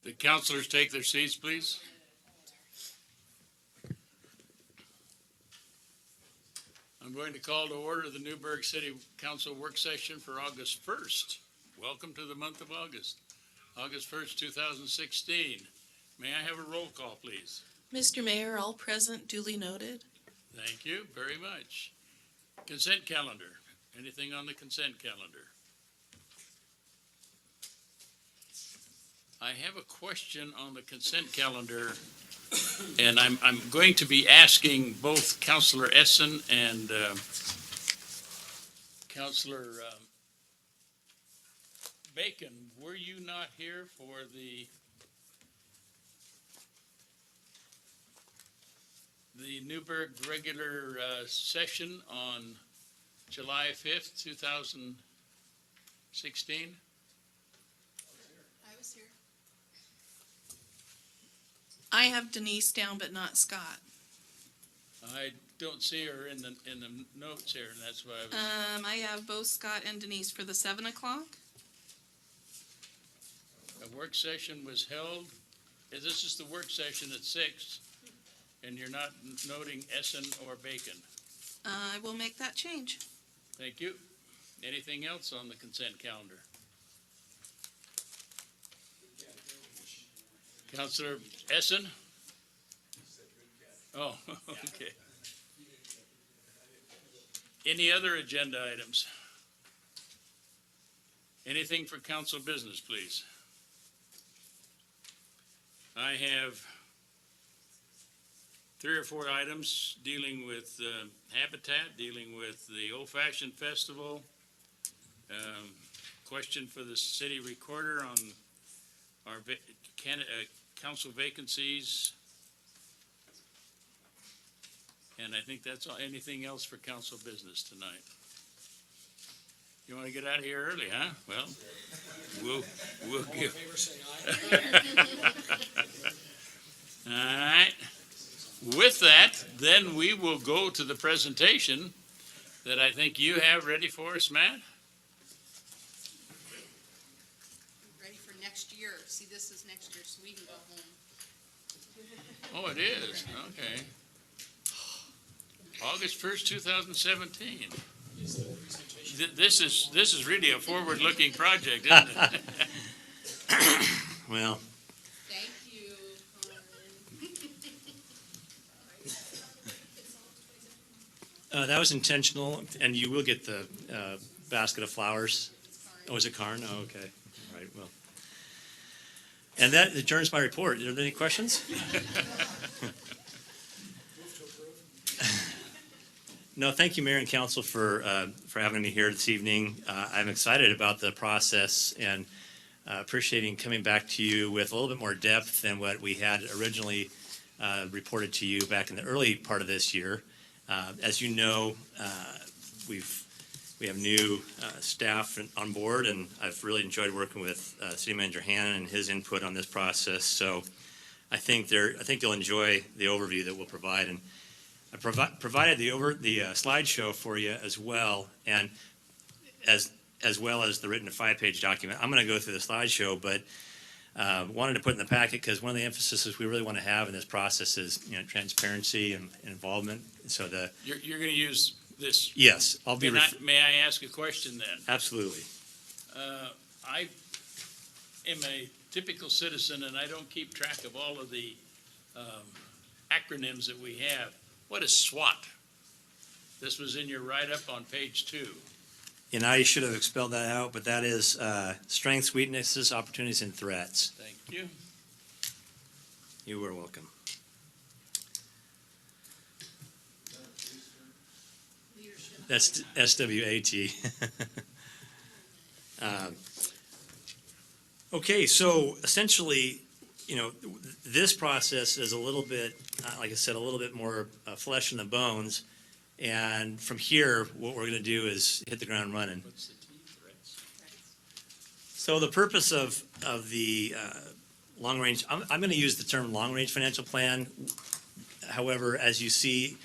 The councilors take their seats, please. I'm going to call to order the Newberg City Council work session for August 1st. Welcome to the month of August. August 1st, 2016. May I have a roll call, please? Mr. Mayor, all present, duly noted. Thank you very much. Consent calendar. Anything on the consent calendar? I have a question on the consent calendar, and I'm going to be asking both Councilor Essen and Councilor Bacon. Were you not here for the Newberg regular session on July 5th, 2016? I was here. I have Denise down, but not Scott. I don't see her in the notes here, and that's why I was. I have both Scott and Denise for the 7 o'clock. A work session was held. This is the work session at 6, and you're not noting Essen or Bacon. I will make that change. Thank you. Anything else on the consent calendar? Councilor Essen? Oh, okay. Any other agenda items? Anything for council business, please? I have 3 or 4 items dealing with habitat, dealing with the old-fashioned festival, question for the city recorder on our council vacancies, and I think that's all. Anything else for council business tonight? You want to get out of here early, huh? Well, we'll give. All right. With that, then we will go to the presentation that I think you have ready for us, Matt. Ready for next year. See, this is next year, so we can go home. Oh, it is. Okay. August 1st, 2017. This is really a forward-looking project, isn't it? Well, Thank you, Carmen. that was intentional, and you will get the basket of flowers. Oh, is it Karn? Oh, okay. All right, well. And that adjourns my report. Are there any questions? No, thank you, Mayor and Council, for having me here this evening. I'm excited about the process and appreciating coming back to you with a little bit more depth than what we had originally reported to you back in the early part of this year. As you know, we have new staff on board, and I've really enjoyed working with City Manager Hannon and his input on this process. So I think you'll enjoy the overview that we'll provide. And I provided the slideshow for you as well, and as well as the written 5-page document. I'm going to go through the slideshow, but wanted to put in the packet because one of the emphases we really want to have in this process is transparency and involvement. So You're going to use this. Yes, I'll be. May I ask a question then? Absolutely. I am a typical citizen, and I don't keep track of all of the acronyms that we have. What is SWOT? This was in your write-up on page 2. And I should have spelled that out, but that is strengths, weaknesses, opportunities, and threats. Thank you. You are welcome. Leadership. That's SWAT. Okay, so essentially, this process is a little bit, like I said, a little bit more flesh in the bones. And from here, what we're going to do is hit the ground running. What's the T? Threats? So the purpose of the long range, I'm going to use the term long range financial plan. However, as you see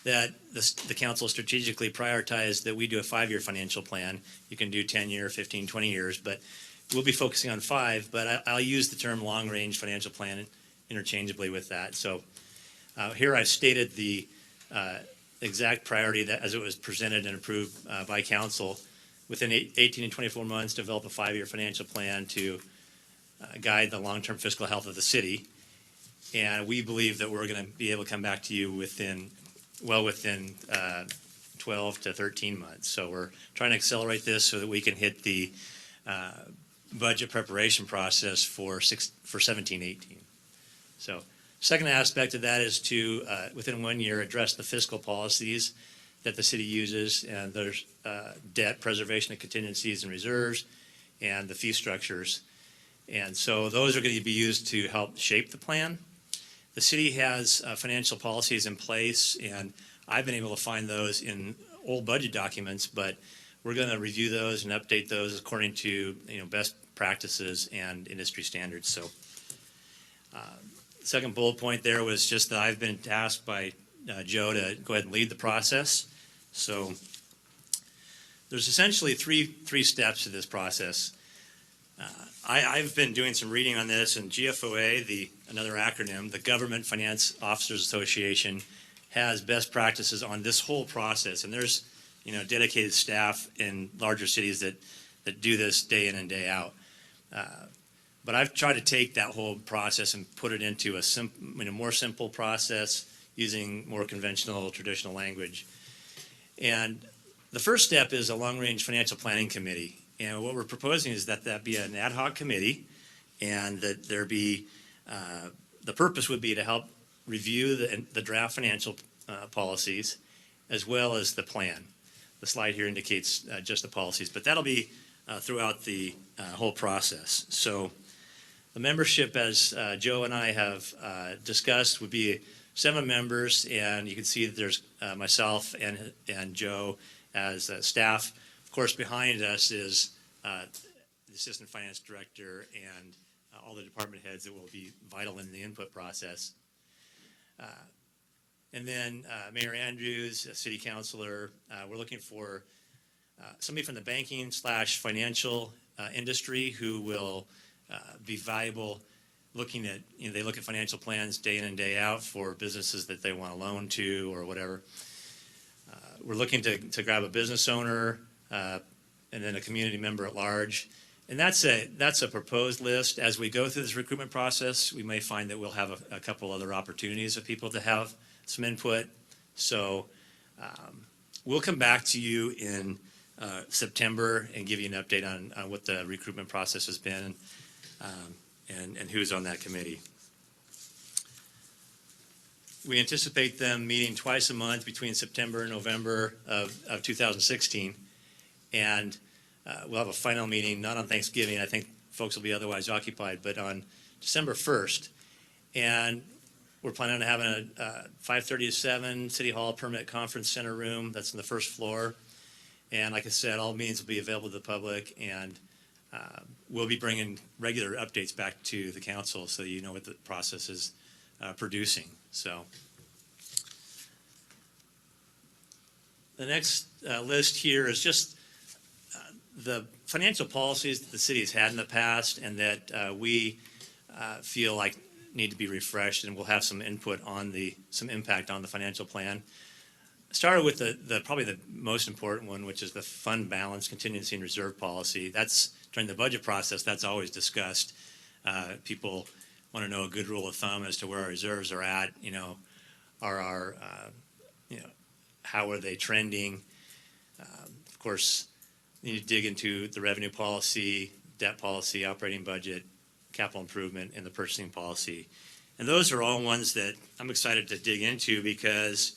that the council strategically prioritized that we do a 5-year financial plan. You can do 10-year, 15, 20 years, but we'll be focusing on 5, but I'll use the term long-range financial plan interchangeably with that. So here I've stated the exact priority that as it was presented and approved by council. Within 18 and 24 months, develop a 5-year financial plan to guide the long-term fiscal health of the city. And we believe that we're going to be able to come back to you within 12 to 13 months. So we're trying to accelerate this so that we can hit the budget preparation process for 17-18. So second aspect of that is to, within 1 year, address the fiscal policies that the city uses, and there's debt preservation of contingencies and reserves, and the fee structures. And so those are going to be used to help shape the plan. The city has financial policies in place, and I've been able to find those in old budget documents, but we're going to review those and update those according to best practices and industry standards. So second bullet point there was just that I've been tasked by Joe to go ahead and lead the process. So there's essentially three steps to this process. I've been doing some reading on this, and GFOA, another acronym, the Government Finance Officers Association, has best practices on this whole process. And there's dedicated staff in larger cities that do this day in and day out. But I've tried to take that whole process and put it into a more simple process using more conventional, traditional language. And the first step is a long-range financial planning committee. And what we're proposing is that be an ad hoc committee, and that there be, the purpose would be to help review the draft financial policies as well as the plan. The slide here indicates just the policies, but that'll be throughout the whole process. So the membership, as Joe and I have discussed, would be 7 members, and you can see that there's myself and Joe as staff. Of course, behind us is the Assistant Finance Director and all the department heads that will be vital in the input process. And then Mayor Andrews, a city councilor. We're looking for somebody from the banking/financial industry who will be valuable, looking at, they look at financial plans day in and day out for businesses that they want to loan to or whatever. We're looking to grab a business owner and then a community member at large. And that's a proposed list. As we go through this recruitment process, we may find that we'll have a couple other opportunities of people to have some input. So we'll come back to you in September and give you an update on what the recruitment process has been and who's on that committee. We anticipate them meeting twice a month between September and November of 2016. And we'll have a final meeting, not on Thanksgiving. I think folks will be otherwise occupied, but on December 1st. And we're planning on having a 5:30 to 7 City Hall Permanent Conference Center room. That's on the first floor. And like I said, all meetings will be available to the public, and we'll be bringing regular updates back to the council so you know what the process is producing. So the next list here is just the financial policies that the city has had in the past and that we feel like need to be refreshed, and we'll have some input on some impact on the financial plan. Started with probably the most important one, which is the fund balance, contingency, and reserve policy. That's during the budget process. That's always discussed. People want to know a good rule of thumb as to where our reserves are at. How are they trending? Of course, you need to dig into the revenue policy, debt policy, operating budget, capital improvement, and the purchasing policy. And those are all ones that I'm excited to dig into because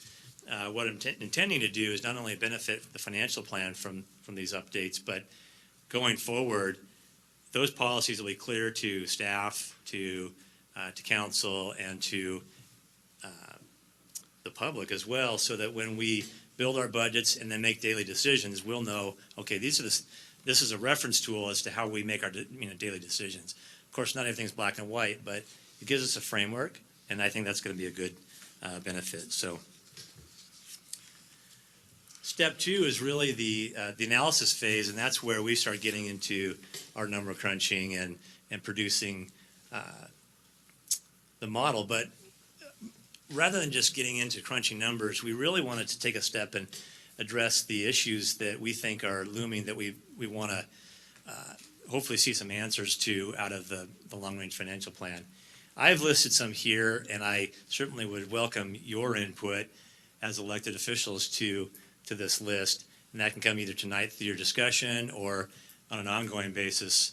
what I'm intending to do is not only benefit the financial plan from these updates, but going forward, those policies will be clear to staff, to council, and to the public as well, so that when we build our budgets and then make daily decisions, we'll know, okay, this is a reference tool as to how we make our daily decisions. Of course, not everything's black and white, but it gives us a framework, and I think that's going to be a good benefit. So Step two is really the analysis phase, and that's where we start getting into our number crunching and producing the model. But rather than just getting into crunching numbers, we really wanted to take a step and address the issues that we think are looming that we want to hopefully see some answers to out of the long-range financial plan. I've listed some here, and I certainly would welcome your input as elected officials to this list. And that can come either tonight through your discussion or on an ongoing basis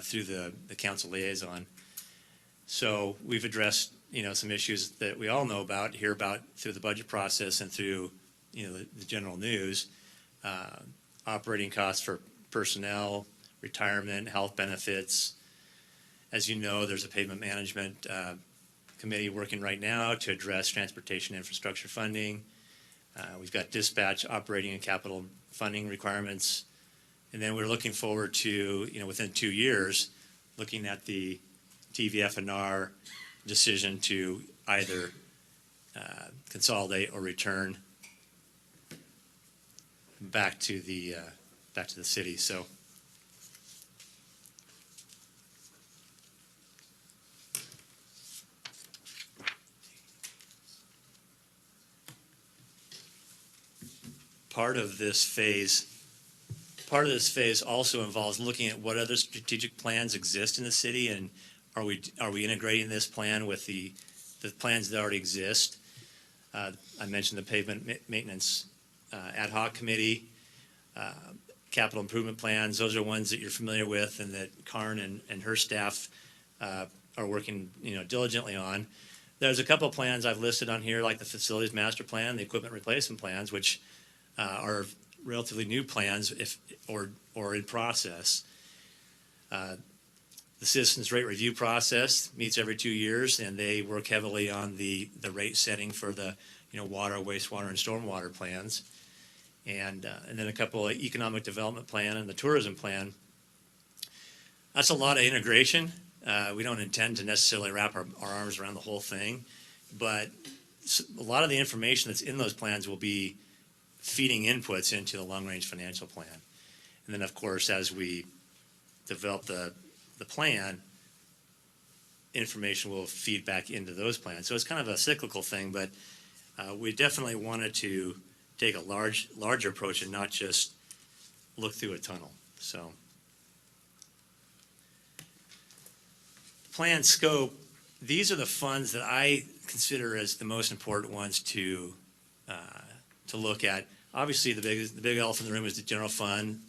through the council liaison. So we've addressed, some issues that we all know about, hear about through the budget process and through, the general news. Operating costs for personnel, retirement, health benefits. As you know, there's a pavement management committee working right now to address transportation infrastructure funding. We've got dispatch, operating, and capital funding requirements. And then we're looking forward to, within 2 years, looking at the TVF&R decision to either consolidate or return back to the city. So part of this phase also involves looking at what other strategic plans exist in the city, and are we integrating this plan with the plans that already exist. I mentioned the pavement maintenance ad hoc committee, capital improvement plans. Those are ones that you're familiar with and that Karn and her staff are working diligently on. There's a couple of plans I've listed on here, like the facilities master plan, the equipment replacement plans, which are relatively new plans or in process. The Citizens Rate Review process meets every 2 years, and they work heavily on the rate setting for the water, wastewater, and stormwater plans. And then a couple of economic development plan and the tourism plan. That's a lot of integration. We don't intend to necessarily wrap our arms around the whole thing, but a lot of the information that's in those plans will be feeding inputs into the long-range financial plan. And then, of course, as we develop the plan, information will feed back into those plans. So it's kind of a cyclical thing, but we definitely wanted to take a larger approach and not just look through a tunnel. So plan scope, these are the funds that I consider as the most important ones to look at. Obviously, the big elephant in the room is the general fund,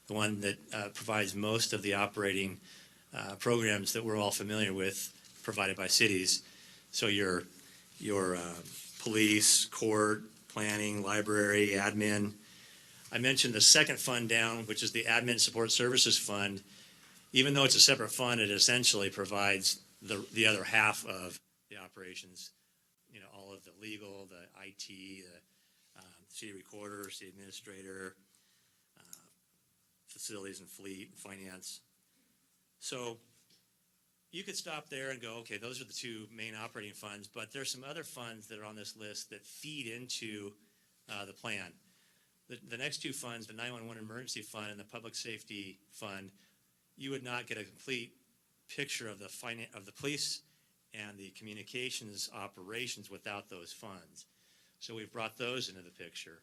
the one that provides most of the operating programs that we're all familiar with, provided by cities. So your police, court, planning, library, admin. I mentioned the second fund down, which is the Admin Support Services Fund. Even though it's a separate fund, it essentially provides the other half of the operations. All of the legal, the IT, the city recorder, city administrator, facilities and fleet, finance. So you could stop there and go, okay, those are the two main operating funds, but there's some other funds that are on this list that feed into the plan. The next two funds, the 911 Emergency Fund and the Public Safety Fund, you would not get a complete picture of the police and the communications operations without those funds. So we've brought those into the picture.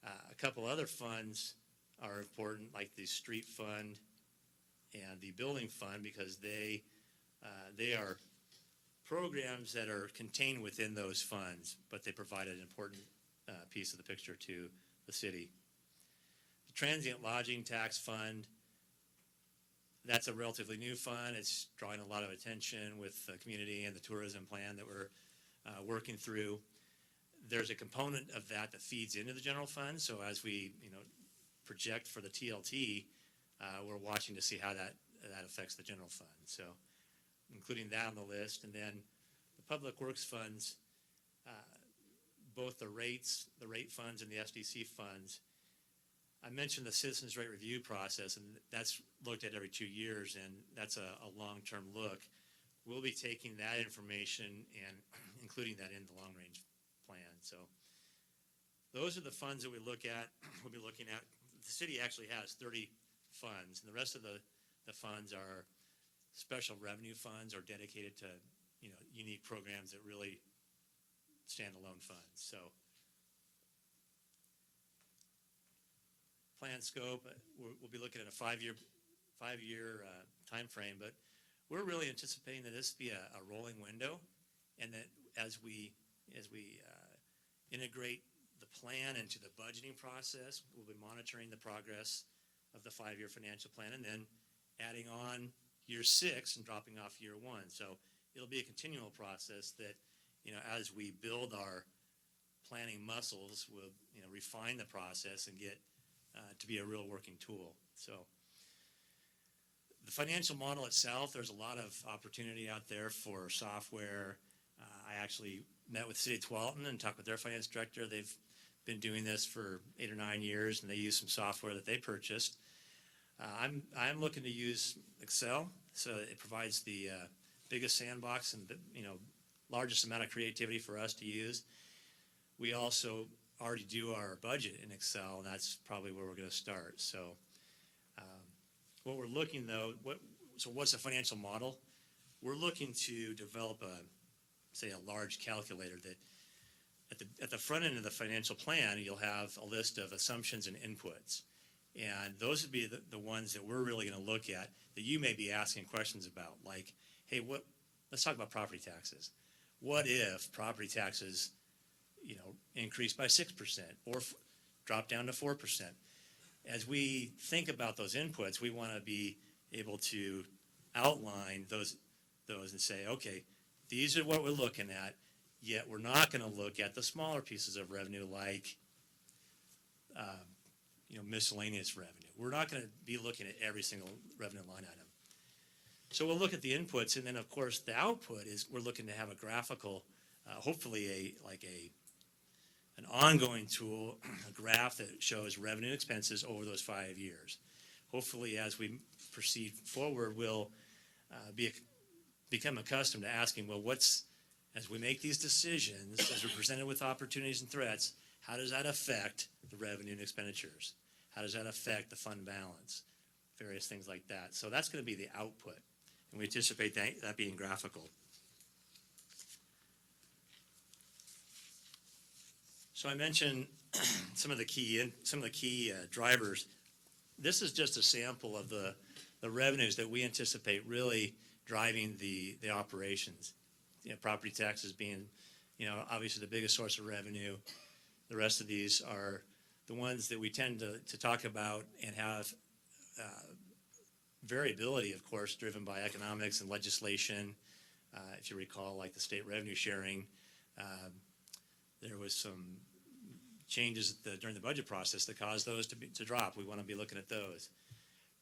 A couple other funds are important, like the Street Fund and the Building Fund, because they are programs that are contained within those funds, but they provide an important piece of the picture to the city. The Transient Lodging Tax Fund, that's a relatively new fund. It's drawing a lot of attention with the community and the tourism plan that we're working through. There's a component of that feeds into the general fund. So as we project for the TLT, we're watching to see how that affects the general fund. So including that on the list. And then the public works funds, both the rate funds and the SDC funds. I mentioned the Citizens Rate Review process, and that's looked at every 2 years, and that's a long-term look. We'll be taking that information and including that in the long-range plan. So those are the funds that we look at, we'll be looking at. The city actually has 30 funds, and the rest of the funds are special revenue funds or dedicated to, unique programs that really standalone funds. So plan scope, we'll be looking at a five-year time frame, but we're really anticipating that this be a rolling window, and that as we integrate the plan into the budgeting process, we'll be monitoring the progress of the 5-year financial plan, and then adding on year 6 and dropping off year 1. So it'll be a continual process that, as we build our planning muscles, we'll, refine the process and get to be a real working tool. So the financial model itself, there's a lot of opportunity out there for software. I actually met with City of Tualatin and talked with their finance director. They've been doing this for 8 or 9 years, and they use some software that they purchased. I'm looking to use Excel, so it provides the biggest sandbox and largest amount of creativity for us to use. We also already do our budget in Excel, and that's probably where we're going to start. So what we're looking, though, what's a financial model? We're looking to develop a large calculator that at the front end of the financial plan, you'll have a list of assumptions and inputs. And those would be the ones that we're really going to look at that you may be asking questions about, like, hey, let's talk about property taxes. What if property taxes, increase by 6% or drop down to 4%? As we think about those inputs, we want to be able to outline those and say, okay, these are what we're looking at, yet we're not going to look at the smaller pieces of revenue like miscellaneous revenue. We're not going to be looking at every single revenue line item. So we'll look at the inputs, and then of course the output is we're looking to have a graphical, hopefully an ongoing tool, a graph that shows revenue and expenses over those 5 years. Hopefully, as we proceed forward, we'll become accustomed to asking, well, as we make these decisions, as we're presented with opportunities and threats, how does that affect the revenue and expenditures? How does that affect the fund balance? Various things like that. So that's going to be the output, and we anticipate that being graphical. So I mentioned some of the key drivers. This is just a sample of the revenues that we anticipate really driving the operations. Property taxes being, obviously the biggest source of revenue. The rest of these are the ones that we tend to talk about and have variability, of course, driven by economics and legislation. If you recall, like the state revenue sharing, there was some changes during the budget process that caused those to drop. We want to be looking at those.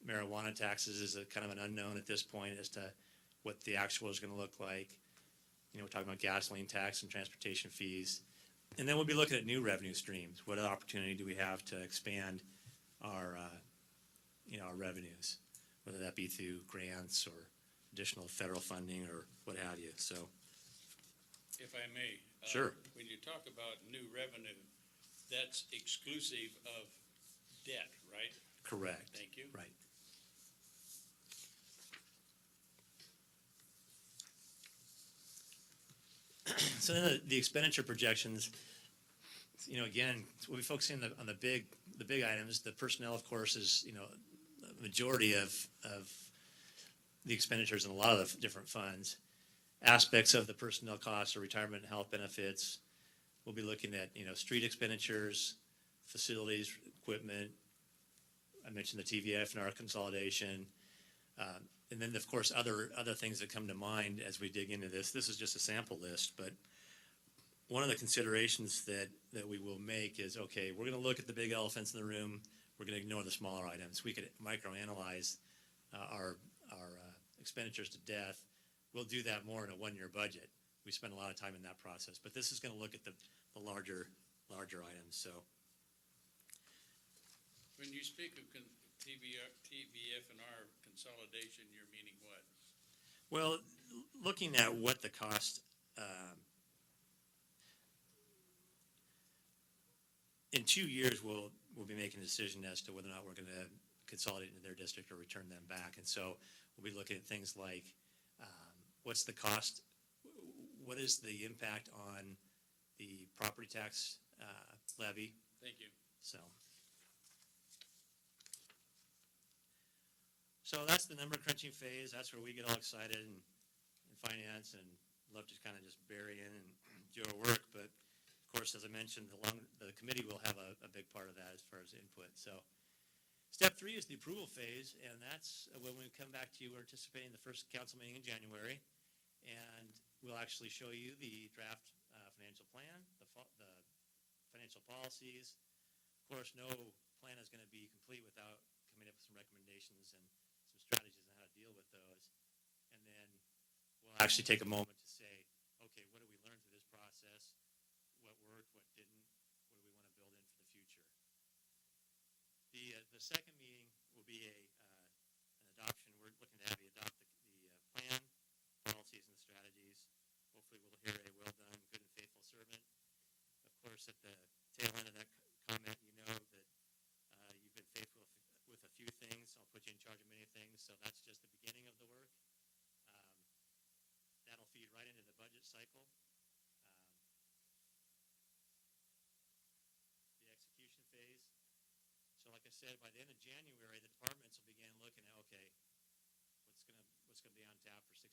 Marijuana taxes is a kind of an unknown at this point as to what the actual is going to look like. We're talking about gasoline tax and transportation fees. And then we'll be looking at new revenue streams. What opportunity do we have to expand our, our revenues, whether that be through grants or additional federal funding or what have you. So, If I may. Sure. When you talk about new revenue, that's exclusive of debt, right? Correct. Thank you. Right. So then the expenditure projections, again, we'll be focusing on the big items. The personnel, of course, is, the majority of the expenditures in a lot of the different funds. Aspects of the personnel costs or retirement and health benefits. We'll be looking at, street expenditures, facilities, equipment. I mentioned the TVF and our consolidation. And then, of course, other things that come to mind as we dig into this. This is just a sample list, but one of the considerations that we will make is, okay, we're going to look at the big elephants in the room. We're going to ignore the smaller items. We could microanalyze our expenditures to death. We'll do that more in a one-year budget. We spend a lot of time in that process, but this is going to look at the larger items. So, When you speak of TVF and our consolidation, you're meaning what? well, looking at what the cost in 2 years, we'll be making a decision as to whether or not we're going to consolidate into their district or return them back. And so we'll be looking at things like, what's the cost? What is the impact on the property tax levy? Thank you. So that's the number crunching phase. That's where we get all excited in finance and love to kind of just bury in and do our work. But of course, as I mentioned, the committee will have a big part of that as far as input. So step 3 is the approval phase, and that's when we come back to you. We're anticipating the first council meeting in January, and we'll actually show you the draft financial plan, the financial policies. Of course, no plan is going to be complete without coming up with some recommendations and some strategies on how to deal with those. And then we'll actually take a moment to say, okay, what did we learn through this process? What worked, what didn't? What do we want to build in for the future? The second meeting will be an adoption. We're looking to have you adopt the plan, policies, and the strategies. Hopefully we'll hear a well done, good and faithful servant. Of course, at the tail end of that comment, you know that you've been faithful with a few things. I'll put you in charge of many things, so that's just the beginning of the work. That'll feed right into the budget cycle. The execution phase. So like I said, by the end of January, the departments will begin looking at, okay, what's gonna be on tap for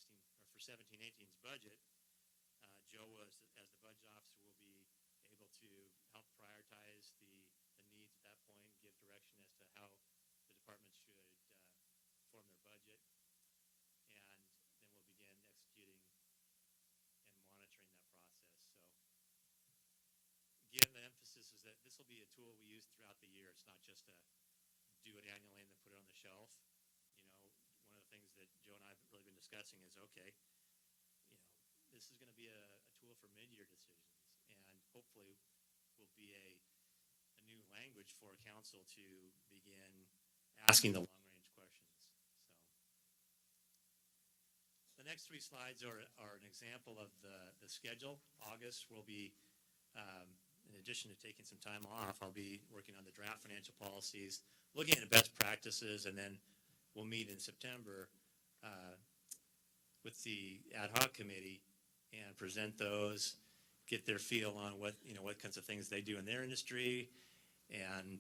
17-18's budget. Joe, as the budget officer, will be able to help prioritize the needs at that point, give direction as to how the departments should form their budget, and then we'll begin executing and monitoring that process. So again, the emphasis is that this will be a tool we use throughout the year. It's not just to do it annually and then put it on the shelf. You know, one of the things that Joe and I have really been discussing is, okay, you know, this is going to be a tool for mid-year decisions, and hopefully will be a new language for council to begin asking the long-range questions. So the next 3 slides are an example of the schedule. August will be, in addition to taking some time off, I'll be working on the draft financial policies, looking at the best practices, and then we'll meet in September with the ad hoc committee and present those, get their feel on what kinds of things they do in their industry, and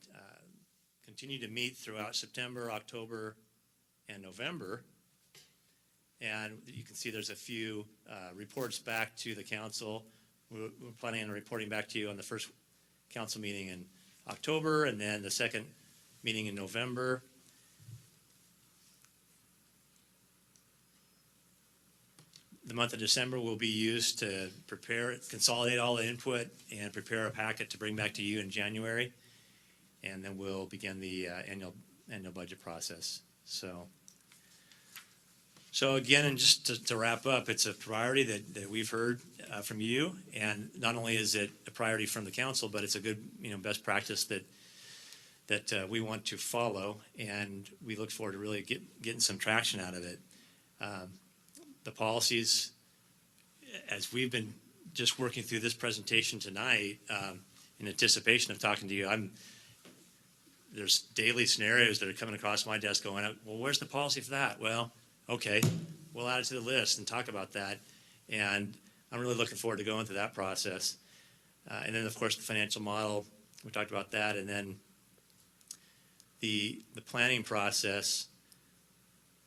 continue to meet throughout September, October, and November. And you can see there's a few reports back to the council. We're planning on reporting back to you on the first council meeting in October, and then the second meeting in November. The month of December will be used to consolidate all the input and prepare a packet to bring back to you in January. And then we'll begin the annual budget process. So again, and just to wrap up, it's a priority that we've heard from you. And not only is it a priority from the council, but it's a good, best practice that we want to follow. And we look forward to really getting some traction out of it. The policies, as we've been just working through this presentation tonight, in anticipation of talking to you, there's daily scenarios that are coming across my desk going, well, where's the policy for that? Well, okay, we'll add it to the list and talk about that. And I'm really looking forward to going through that process. And then, of course, the financial model, we talked about that. And then the planning process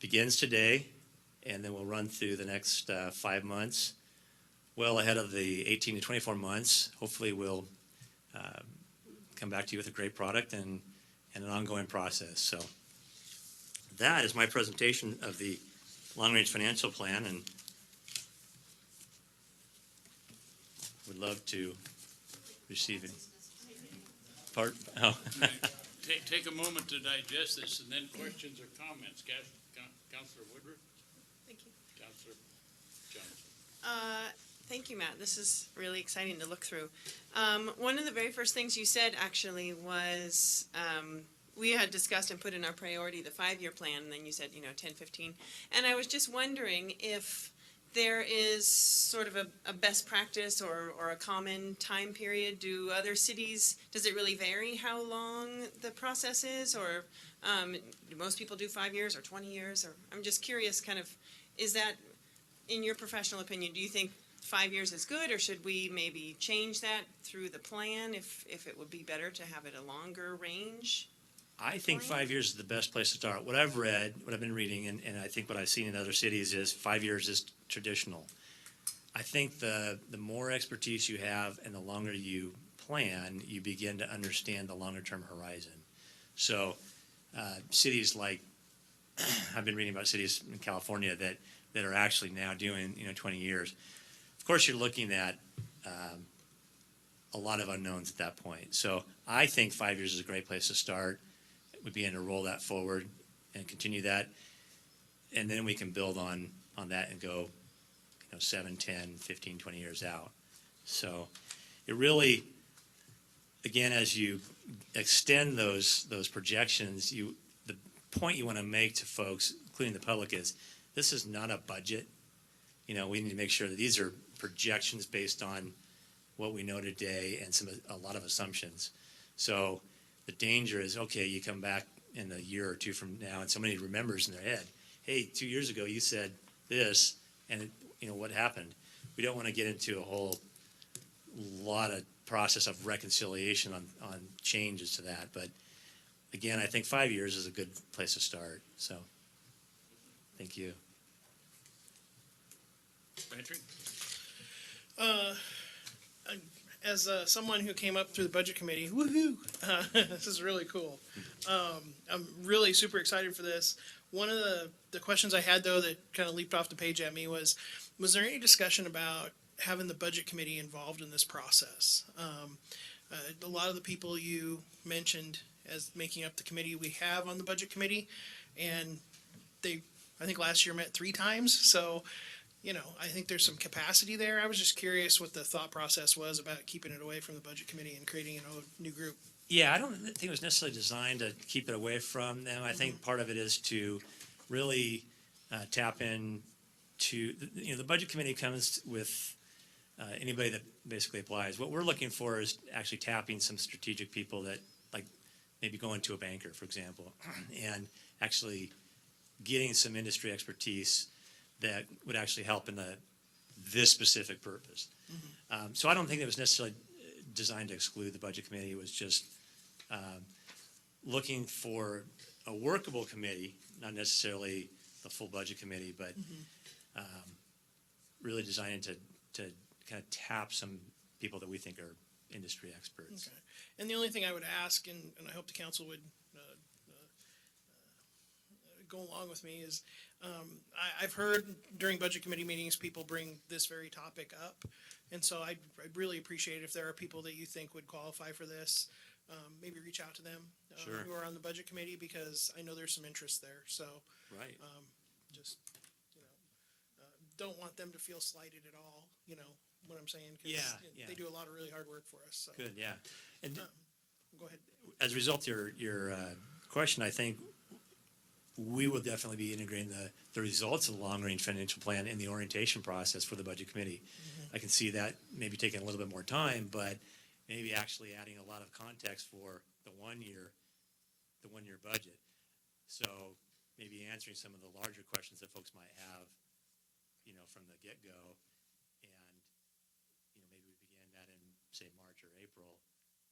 begins today, and then we'll run through the next 5 months, well ahead of the 18 to 24 months. Hopefully we'll come back to you with a great product and an ongoing process. So that is my presentation of the long-range financial plan, and would love to receive it. Take a moment to digest this, and then questions or comments. Councilor Woodruff? Thank you. Councilor Johnson? Thank you, Matt. This is really exciting to look through. One of the very first things you said actually was we had discussed and put in our priority the 5-year plan, and then you said, 10, 15. And I was just wondering if there is sort of a best practice or a common time period? Do other cities, does it really vary how long the process is? Or do most people do 5 years or 20 years? Or I'm just curious, kind of, is that, in your professional opinion, do you think 5 years is good, or should we maybe change that through the plan if it would be better to have it a longer range? I think Plan? 5 years is the best place to start. What I've read, what I've been reading, and I think what I've seen in other cities is 5 years is traditional. I think the more expertise you have and the longer you plan, you begin to understand the longer term horizon. So cities like, I've been reading about cities in California that are actually now doing 20 years. Of course, you're looking at a lot of unknowns at that point. So I think 5 years is a great place to start. We begin to roll that forward and continue that, and then we can build on that and go 7, 10, 15, 20 years out. So it really, again, as you extend those projections, the point you want to make to folks, including the public, is this is not a budget. We need to make sure that these are projections based on what we know today and a lot of assumptions. So the danger is, okay, you come back in a year or two from now and somebody remembers in their head, hey, 2 years ago you said this, and what happened? We don't want to get into a whole lot of process of reconciliation on changes to that. But again, I think 5 years is a good place to start. So thank you. Patrick? As someone who came up through the budget committee, woohoo! This is really cool. I'm really super excited for this. One of the questions I had, though, that kind of leaped off the page at me was there any discussion about having the budget committee involved in this process? A lot of the people you mentioned as making up the committee we have on the budget committee, and I think last year met 3 times, so I think there's some capacity there. I was just curious what the thought process was about keeping it away from the budget committee and creating a new group. Yeah, I don't think it was necessarily designed to keep it away from them. I think part of it is to really tap in to, the budget committee comes with anybody that basically applies. What we're looking for is actually tapping some strategic people that, like, maybe going to a banker, for example, and actually getting some industry expertise that would actually help in this specific purpose. So I don't think it was necessarily designed to exclude the budget committee. It was just looking for a workable committee, not necessarily the full budget committee, but really designed to kind of tap some people that we think are industry experts. Okay. And the only thing I would ask, and I hope the council would go along with me, is I've heard during budget committee meetings people bring this very topic up, and so I'd really appreciate it if there are people that you think would qualify for this. Maybe reach out to them Sure. who are on the budget committee, because I know there's some interest there. So Right. just don't want them to feel slighted at all. What I'm saying? 'Cause Yeah. they do a lot of really hard work for us. So Good, yeah. And go ahead. as a result of your question, I think we will definitely be integrating the results of the long-range financial plan in the orientation process for the budget committee. I can see that maybe taking a little bit more time, but maybe actually adding a lot of context for the one year budget. So maybe answering some of the larger questions that folks might have, from the get-go. And, maybe we begin that in, say, March or April,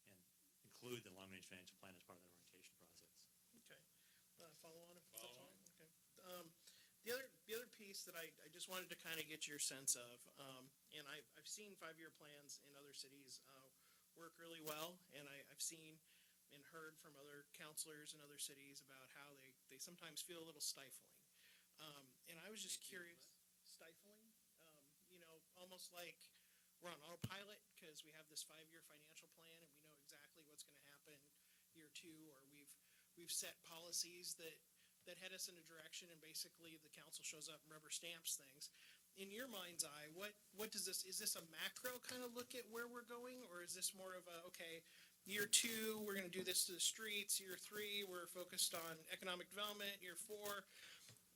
and include the long-range financial plan as part of the orientation process. Okay. Follow on if that's all right? Okay. The other piece that I just wanted to kind of get your sense of, and I've seen 5-year plans in other cities work really well, and I've seen and heard from other counselors in other cities about how they sometimes feel a little stifling. And I was just curious, stifling, almost like we're on autopilot because we have this 5-year financial plan and we know exactly what's going to happen year 2, or we've set policies that head us in a direction, and basically the council shows up and rubber stamps things. In your mind's eye, what does this, is this a macro kind of look at where we're going, or is this more of a, okay, year 2, we're going to do this to the streets, year 3, we're focused on economic development, year 4,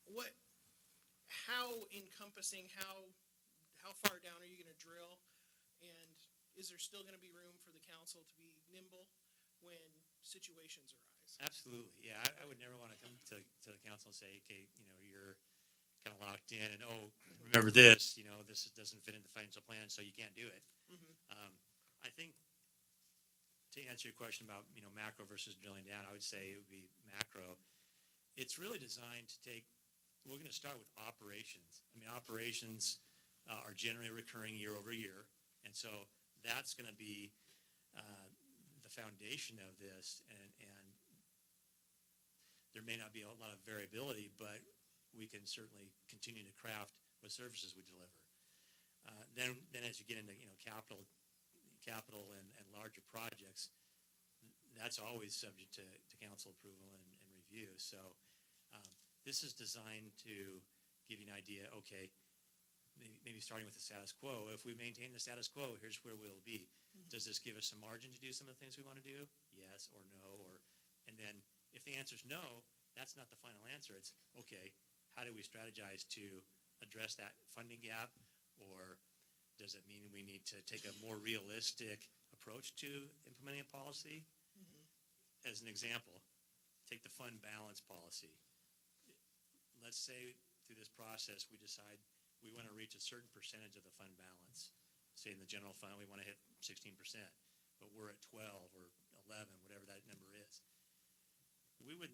what, how encompassing, how far down are you gonna drill? And is there still gonna be room for the council to be nimble when situations arise? Absolutely, yeah, I would never want to come to the council and say, okay, you know, you're kind of locked in and, oh, remember this, you know, this doesn't fit in the financial plan, so you can't do it. I think to answer your question about, you know, macro versus drilling down, I would say it would be macro. It's really designed to take, we're going to start with operations. I mean, operations are generally recurring year over year. And so that's going to be the foundation of this. And there may not be a lot of variability, but we can certainly continue to craft what services we deliver. Then as you get into, you know, capital and larger projects, that's always subject to council approval and review. So this is designed to give you an idea, okay, maybe starting with the status quo. If we maintain the status quo, here's where we'll be. Does this give us some margin to do some of the things we want to do? Yes or no? And then if the answer is no, that's not the final answer. It's, okay, how do we strategize to address that funding gap? Or does it mean we need to take a more realistic approach to implementing a policy? As an example, take the fund balance policy. Let's say through this process we decide we want to reach a certain percentage of the fund balance. Say in the general fund we want to hit 16%, but we're at 12 or 11, whatever that number is. We would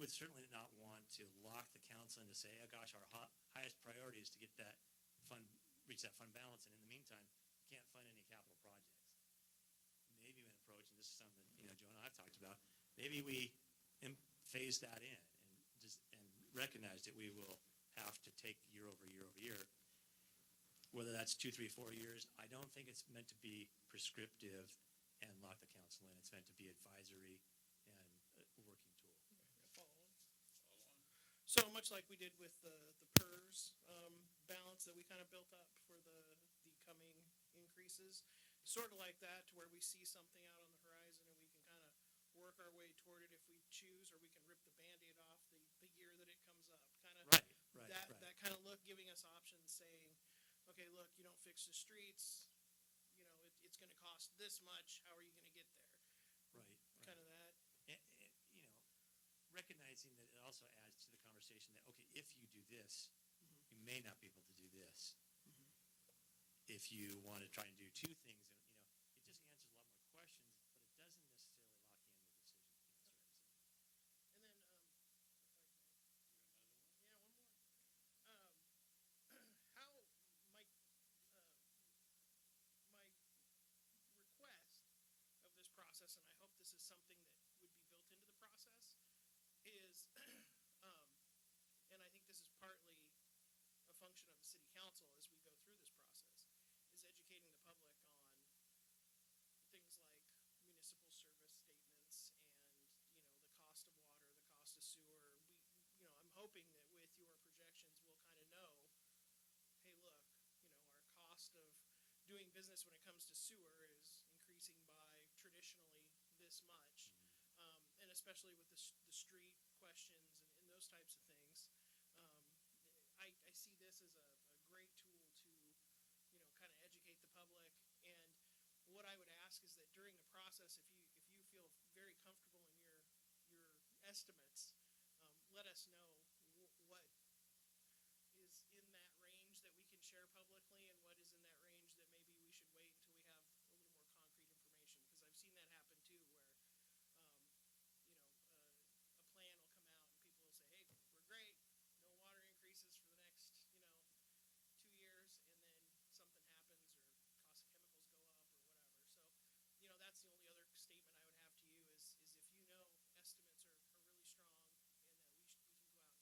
certainly not want to lock the council into say, oh gosh, our highest priority is to get that fund, reach that fund balance, and in the meantime, we can't fund any capital projects. Maybe an approach, and this is something, you know, Joe and I've talked about, maybe we phase that in and recognize that we will have to take year over year over year. Whether that's 2, 3, 4 years, I don't think it's meant to be prescriptive and lock the council in. It's meant to be advisory and a working tool. Follow on. So much like we did with the PERS balance that we kind of built up for the coming increases, sort of like that, to where we see something out on the horizon and we can kind of work our way toward it if we choose, or we can rip the Band-Aid off the year that it comes up. Kind of Right. That kind of look, giving us options, saying, okay, look, you don't fix the streets, you know, it's going to cost this much. How are you going to get there? Right. Kind of that. And, you know, recognizing that it also adds to the conversation that, okay, if you do this, you may not be able to do this. If you want to try and do two things, and, you know, it just answers a lot more questions, but it doesn't necessarily lock you into a decision. And then, if I may, yeah, one more. How my my request of this process, and I hope this is something that would be built into the process, is, and I think this is partly a function of the city council as we go through this process, is educating the public on things like municipal service statements and, you know, the cost of water, the cost of sewer. You know, I'm hoping that with your projections, we'll kind of know, hey, look, you know, our cost of doing business when it comes to sewer is increasing by traditionally this much. And especially with the street questions and those types of things. I see this as a great tool to, you know, kind of educate the public. And what I would ask is that during the process, if you feel very comfortable in your estimates, let us know what is in that range that we can share publicly and what is in that range that maybe we should wait until we have a little more concrete information. Because I've seen that happen too, where, you know, a plan will come out and people will say, hey, we're great, no water increases for the next, you know, 2 years, and then something happens or cost of chemicals go up or whatever. So, you know, that's the only other statement I would have to you is if you know estimates are really strong and that we can go out and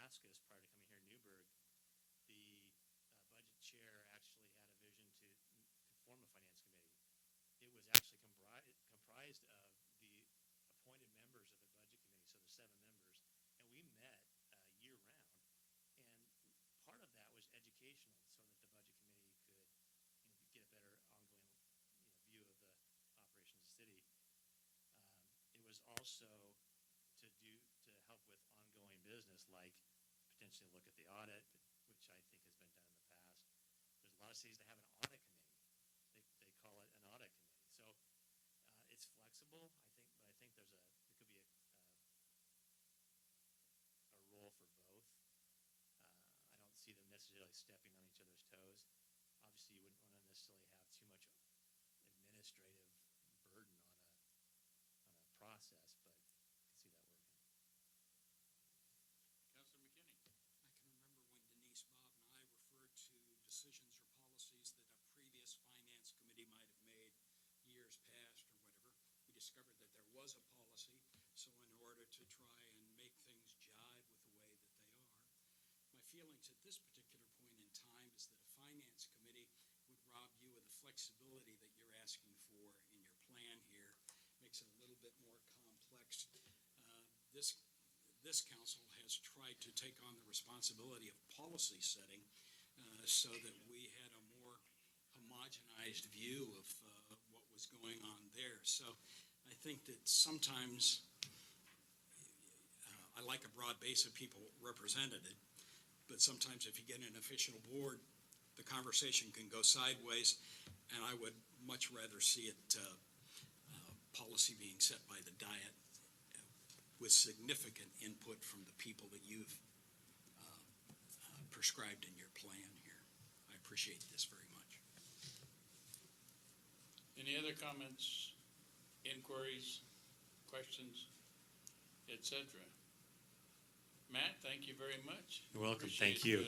Damascus, prior to coming here in Newberg, the budget chair actually had a vision to form a finance committee. It was actually comprised of the appointed members of the budget committee, so the 7 members, and we met year-round. And part of that was educational, so that the budget committee could, get a better ongoing, view of the operations of the city. It was also to help with ongoing business, like potentially look at the audit, which I think has been done in the past. There's a lot of cities that have an audit committee. They call it an audit committee. So it's flexible, I think, but I think there could be a role for both. I don't see them necessarily stepping on each other's toes. Obviously, you wouldn't want to necessarily have too much administrative burden on a process, but I can see that working. Councilor McKinney? I can remember when Denise, Bob, and I referred to decisions or policies that a previous finance committee might have made years past or whatever. We discovered that there was a policy, so in order to try and make things jive with the way that they are, my feelings at this particular point in time is that a finance committee would rob you of the flexibility that you're asking for in your plan here. Makes it a little bit more complex. This council has tried to take on the responsibility of policy setting so that we had a more homogenized view of what was going on there. So I think that sometimes I like a broad base of people represented, but sometimes if you get an official board, the conversation can go sideways, and I would much rather see it policy being set by the Diet with significant input from the people that you've prescribed in your plan here. I appreciate this very much. Any other comments, inquiries, questions, etc.? Matt, thank you very much. You're welcome. Appreciate, Thank you.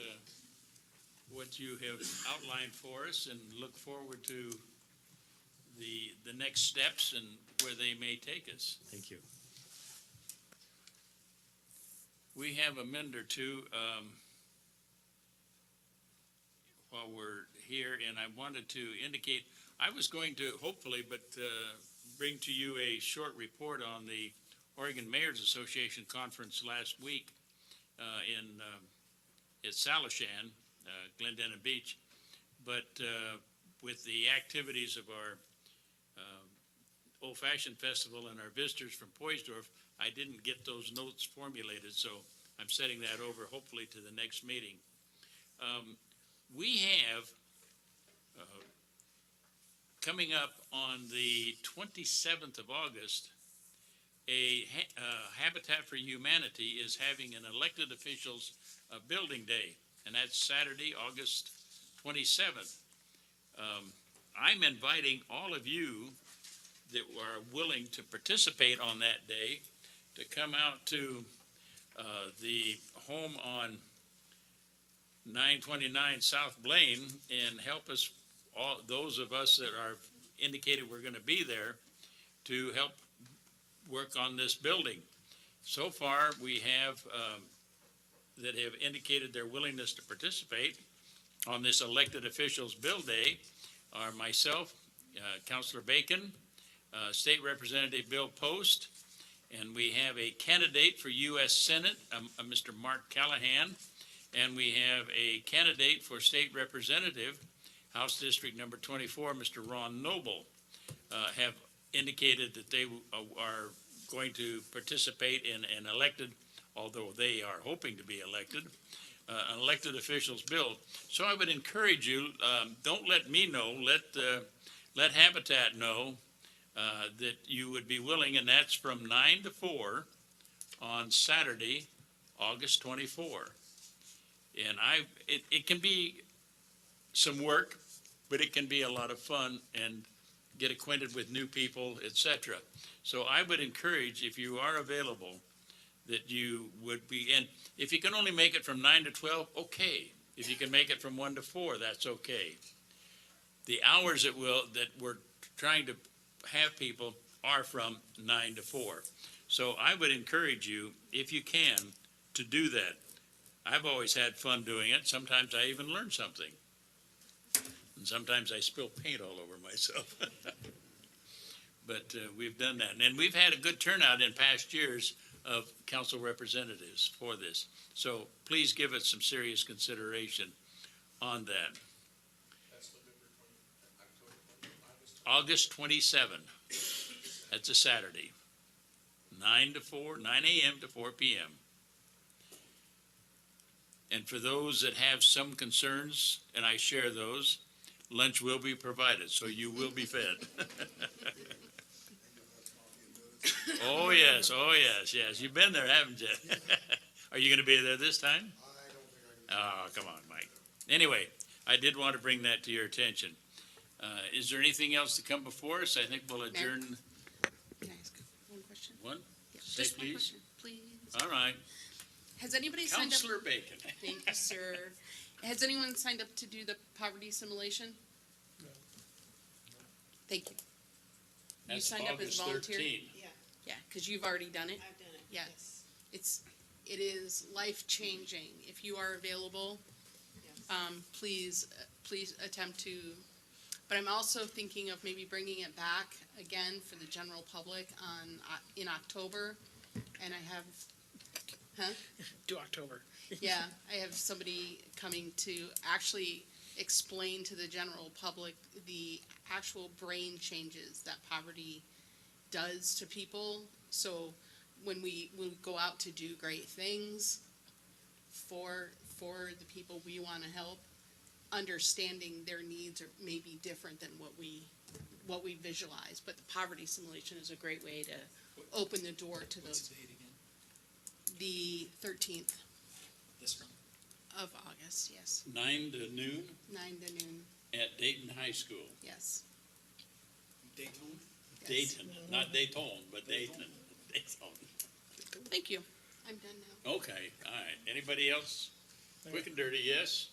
What you have outlined for us, and look forward to the next steps and where they may take us. Thank you. We have a minute or two while we're here, and I wanted to indicate, I was going to hopefully, bring to you a short report on the Oregon Mayors Association conference last week at Salishan, Glendenning Beach. But with the activities of our Old Fashioned Festival and our visitors from Poysdorf, I didn't get those notes formulated, so I'm setting that over hopefully to the next meeting. We have coming up on the 27th of August, Habitat for Humanity is having an elected officials building day, and that's Saturday, August 27th. I'm inviting all of you that are willing to participate on that day to come out to the home on 929 South Blaine and help us, all those of us that are indicated we're going to be there, to help work on this building. So far, we have that have indicated their willingness to participate on this elected officials bill day are myself, Councilor Bacon, State Representative Bill Post, and we have a candidate for U.S. Senate, Mr. Mark Callahan, and we have a candidate for State Representative, House District Number 24, Mr. Ron Noble, have indicated that they are going to participate in an elected, although they are hoping to be elected, an elected officials bill. So I would encourage you, don't let me know, let Habitat know that you would be willing, and that's from 9 to 4 on Saturday, August 24. And it can be some work, but it can be a lot of fun and get acquainted with new people, etc. So I would encourage, if you are available, that you would be, and if you can only make it from 9 to 12, okay. If you can make it from 1 to 4, that's okay. The hours that we're trying to have people are from 9 to 4. So I would encourage you, if you can, to do that. I've always had fun doing it. Sometimes I even learn something. And sometimes I spill paint all over myself. But we've done that. And we've had a good turnout in past years of council representatives for this. So please give it some serious consideration on that. August 27. That's a Saturday. 9 a.m. to 4 p.m. And for those that have some concerns, and I share those, lunch will be provided, so you will be fed. Oh, yes, yes. You've been there, haven't you? Are you going to be there this time? Oh, come on, Mike. Anyway, I did want to bring that to your attention. Is there anything else to come before us? I think we'll adjourn. Can I ask one question? One? Yeah, Say just one please. question, please. All right. Has anybody signed up? Counselor Bacon. Thank you, sir. Has anyone signed up to do the poverty simulation? No. Thank you. You That's signed up as August volunteer? 13. Yeah, because you've already done it. I've done it. Yes. It is life-changing. If you are available, please attempt to. But I'm also thinking of maybe bringing it back again for the general public in October. And I have, Do October. yeah, I have somebody coming to actually explain to the general public the actual brain changes that poverty does to people. So when we go out to do great things for the people we want to help, understanding their needs are maybe different than what we visualize. But the poverty simulation is a great way to open the door to What's those. the date again? The 13th This month? of August, yes. 9 to noon 9 to noon, at Dayton High School. yes. Daytona? Yes. Dayton, not Dayton, but Dayton. Dayton. Thank you. I'm done now. Okay, all right. Anybody else? Quick and dirty, yes?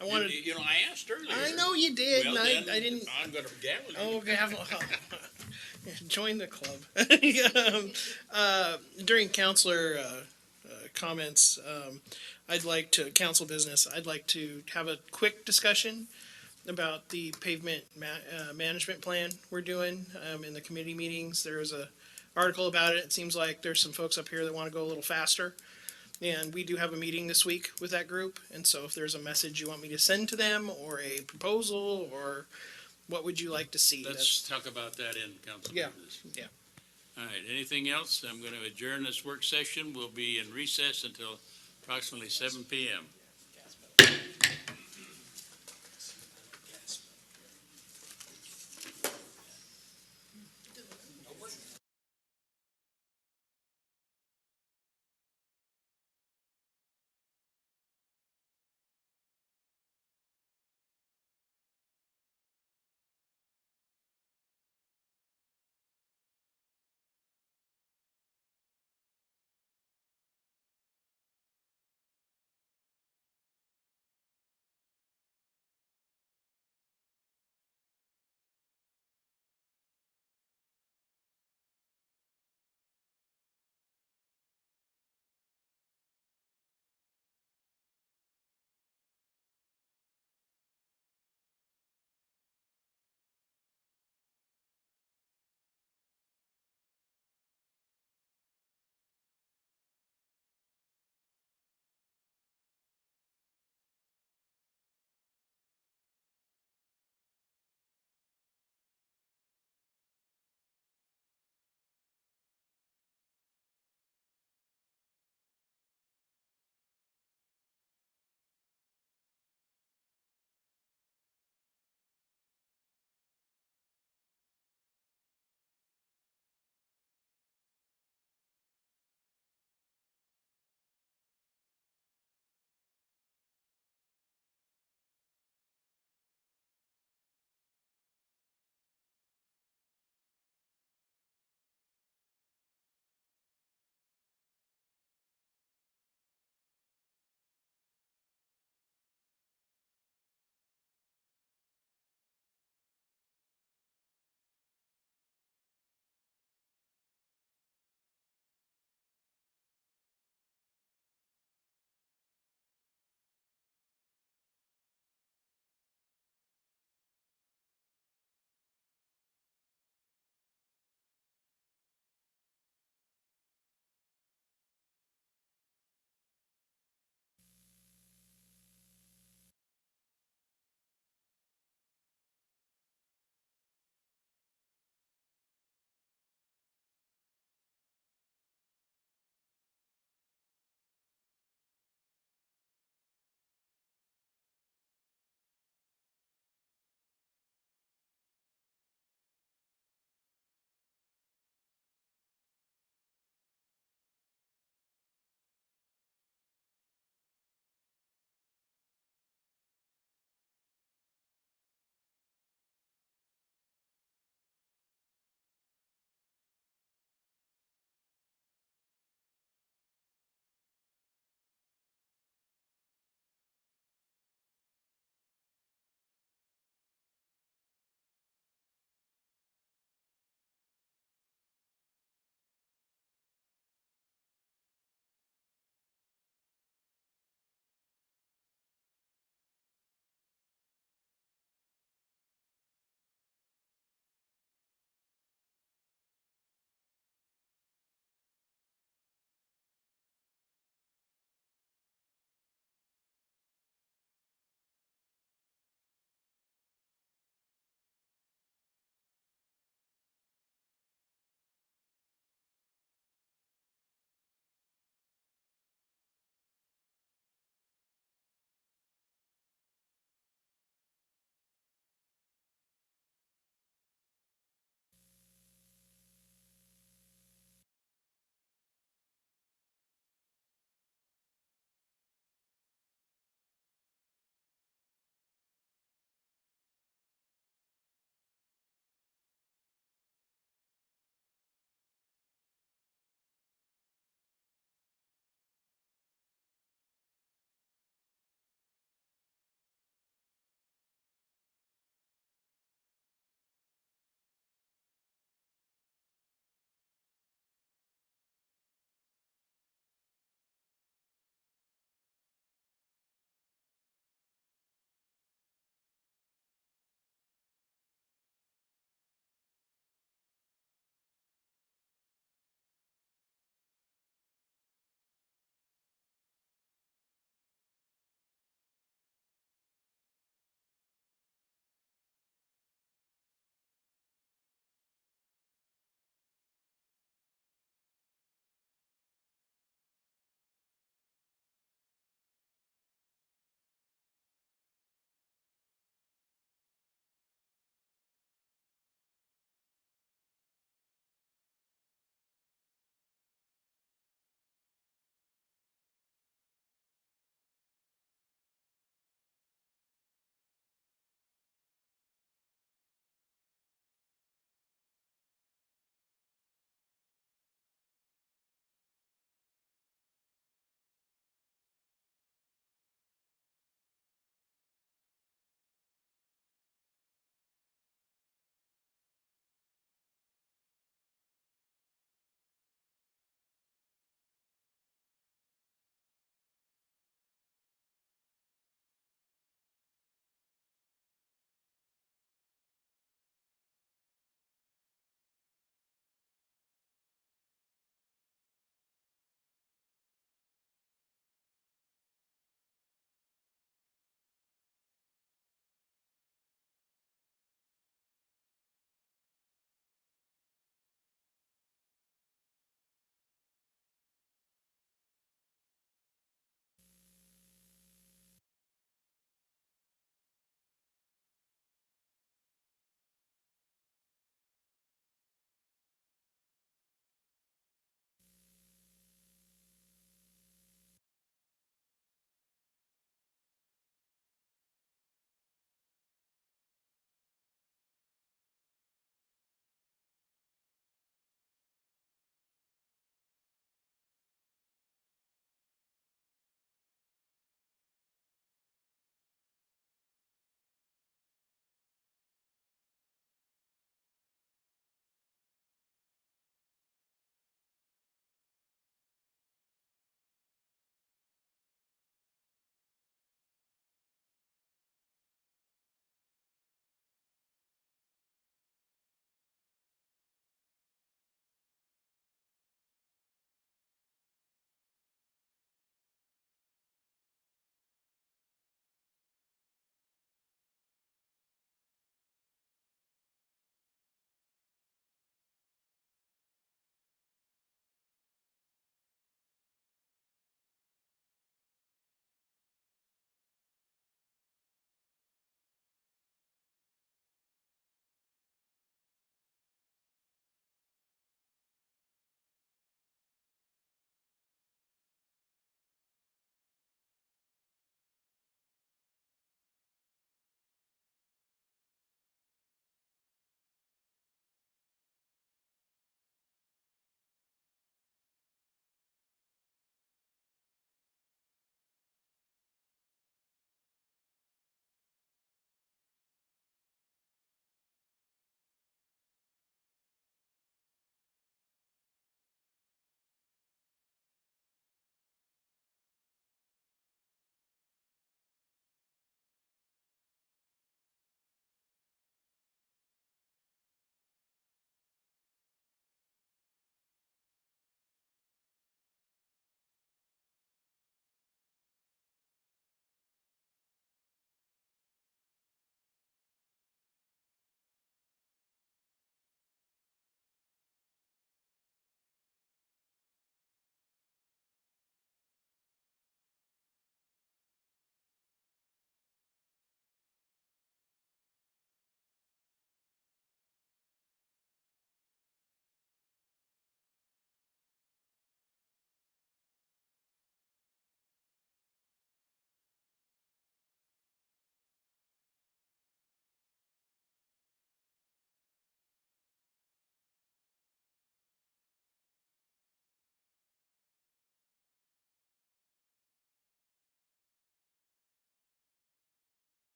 I wanted. You know, I asked earlier. I know you did. Well, and then, I didn't. I'm gonna gavel you. Oh, okay. Join the club. During counselor comments, council business, I'd like to have a quick discussion about the pavement management plan we're doing in the committee meetings. There was a article about it. It seems like there's some folks up here that want to go a little faster. And we do have a meeting this week with that group. And so if there's a message you want me to send to them or a proposal or what would you like to see? Let's talk about that in council Yeah, business. yeah. All right, anything else? I'm gonna adjourn this work session. We'll be in recess until approximately 7 p.m.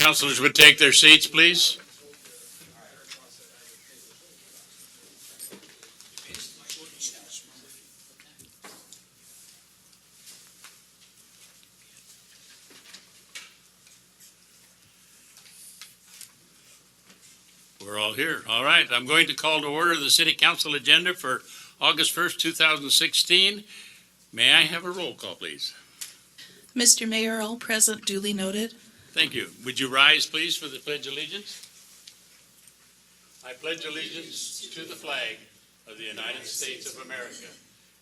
councilors would take their seats, please. We're all here. All right, I'm going to call to order the city council agenda for August 1st, 2016. May I have a roll call, please? Mr. Mayor, all present, duly noted. Thank you. Would you rise, please, for the Pledge of Allegiance? I pledge allegiance to the flag of the United States of America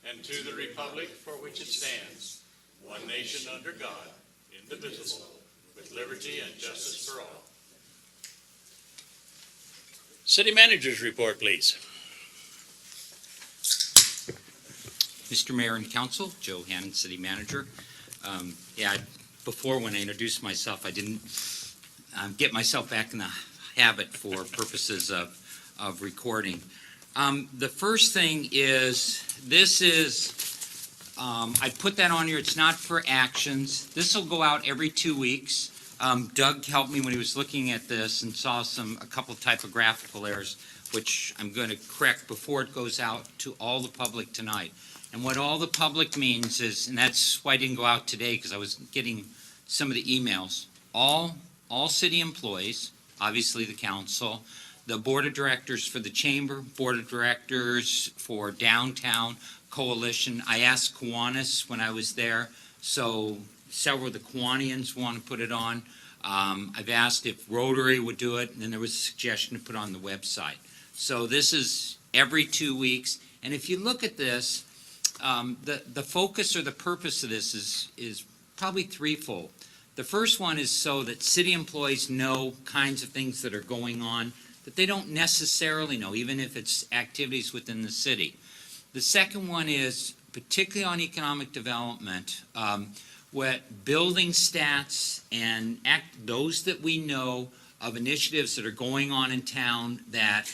and to the republic for which it stands, one nation under God, indivisible, with liberty and justice for all. City Manager's report, please. Mr. Mayor and Council, Joe Hannon, City Manager. Before when I introduced myself, I didn't get myself back in the habit for purposes of recording. The first thing is, I put that on here, it's not for actions. This will go out every 2 weeks. Doug helped me when he was looking at this and saw a couple typographical errors, which I'm going to correct before it goes out to all the public tonight. And what all the public means is, and that's why I didn't go out today, because I was getting some of the emails, all city employees, obviously the council, the board of directors for the chamber, board of directors for downtown coalition. I asked Kiwanis when I was there, so several of the Kiwanians want to put it on. I've asked if Rotary would do it, and then there was a suggestion to put on the website. So this is every 2 weeks, and if you look at this, the focus or the purpose of this is probably threefold. The first one is so that city employees know kinds of things that are going on that they don't necessarily know, even if it's activities within the city. The second one is, particularly on economic development, what building stats and those that we know of initiatives that are going on in town that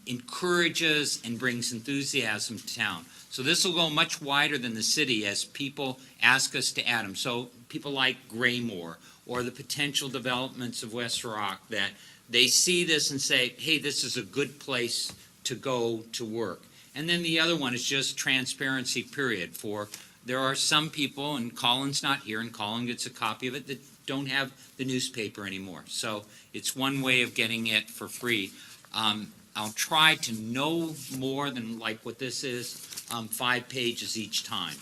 encourages and brings enthusiasm to town. So this will go much wider than the city as people ask us to add them. So people like Graymore or the potential developments of West Rock, that they see this and say, hey, this is a good place to go to work. And then the other one is just transparency, period. For there are some people, and Colin's not here, and Colin gets a copy of it, that don't have the newspaper anymore. So it's one way of getting it for free. I'll try to no more than like what this is, 5 pages each time.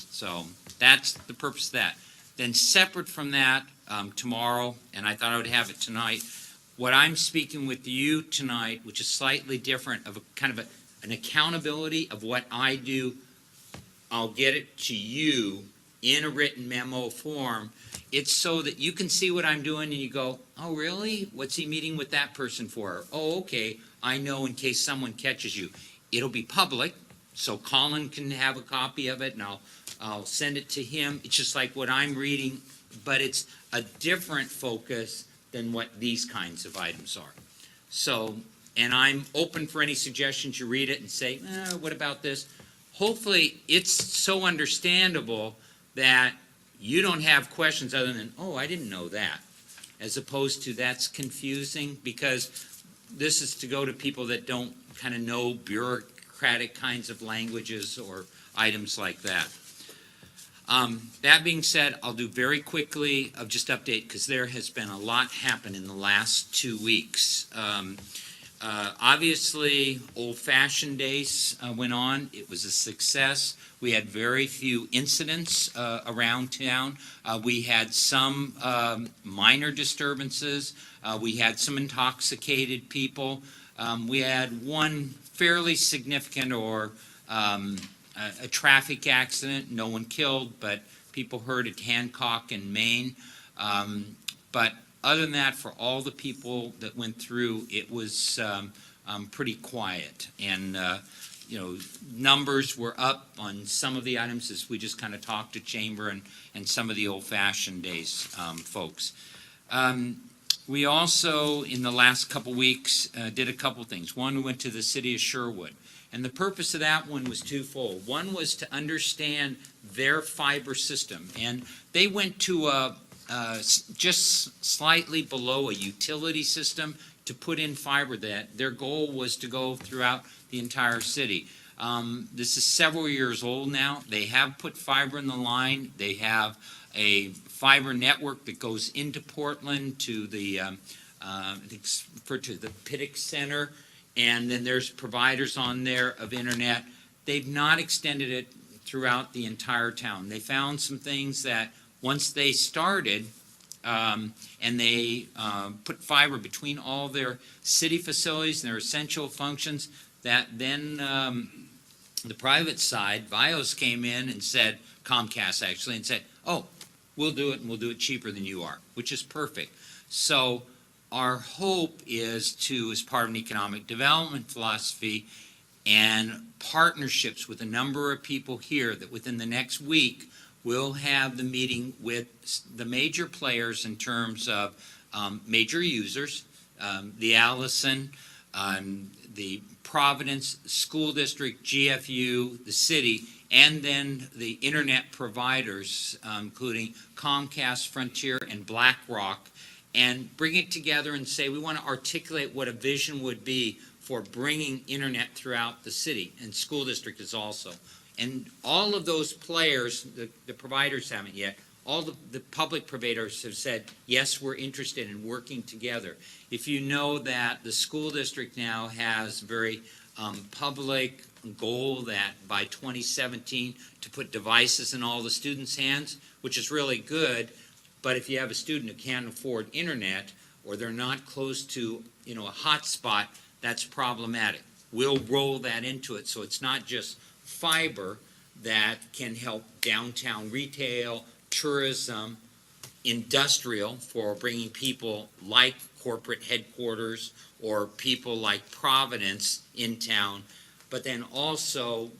So that's the purpose of that. Then separate from that, tomorrow, and I thought I would have it tonight, what I'm speaking with you tonight, which is slightly different, of a kind of an accountability of what I do, I'll get it to you in a written memo form. It's so that you can see what I'm doing and you go, oh, really? What's he meeting with that person for? Oh, okay, I know, in case someone catches you. It'll be public, so Colin can have a copy of it, and I'll send it to him. It's just like what I'm reading, but it's a different focus than what these kinds of items are. So, and I'm open for any suggestions. You read it and say, what about this? Hopefully, it's so understandable that you don't have questions other than, oh, I didn't know that, as opposed to that's confusing, because this is to go to people that don't kind of know bureaucratic kinds of languages or items like that. That being said, I'll do very quickly of just update, because there has been a lot happen in the last 2 weeks. Obviously, old-fashioned days went on. It was a success. We had very few incidents around town. We had some minor disturbances. We had some intoxicated people. We had one fairly significant or a traffic accident. No one killed, but people hurt at Hancock and Maine. But other than that, for all the people that went through, it was pretty quiet. And, numbers were up on some of the items as we just kind of talked to Chamber and some of the old-fashioned days folks. We also, in the last couple weeks, did a couple things. One, we went to the city of Sherwood. And the purpose of that one was twofold. One was to understand their fiber system. And they went to a just slightly below a utility system to put in fiber. That their goal was to go throughout the entire city. This is several years old now. They have put fiber in the line. They have a fiber network that goes into Portland to the, I think it's referred to the Pittick Center, and then there's providers on there of internet. They've not extended it throughout the entire town. They found some things that once they started, and they put fiber between all their city facilities and their essential functions, that then the private side, Vios came in and said, Comcast actually, and said, oh, we'll do it, and we'll do it cheaper than you are, which is perfect. So our hope is to, as part of an economic development philosophy and partnerships with a number of people here, that within the next week, we'll have the meeting with the major players in terms of major users, the Allison, the Providence School District, GFU, the city, and then the internet providers, including Comcast, Frontier, and BlackRock, and bring it together and say we want to articulate what a vision would be for bringing internet throughout the city, and school district is also. And all of those players, the providers haven't yet, all the public providers have said, yes, we're interested in working together. If you know that the school district now has very public goal that by 2017 to put devices in all the students' hands, which is really good, but if you have a student who can't afford internet or they're not close to a hotspot, that's problematic. We'll roll that into it so it's not just fiber that can help downtown retail, tourism, industrial for bringing people like corporate headquarters or people like Providence in town, but then also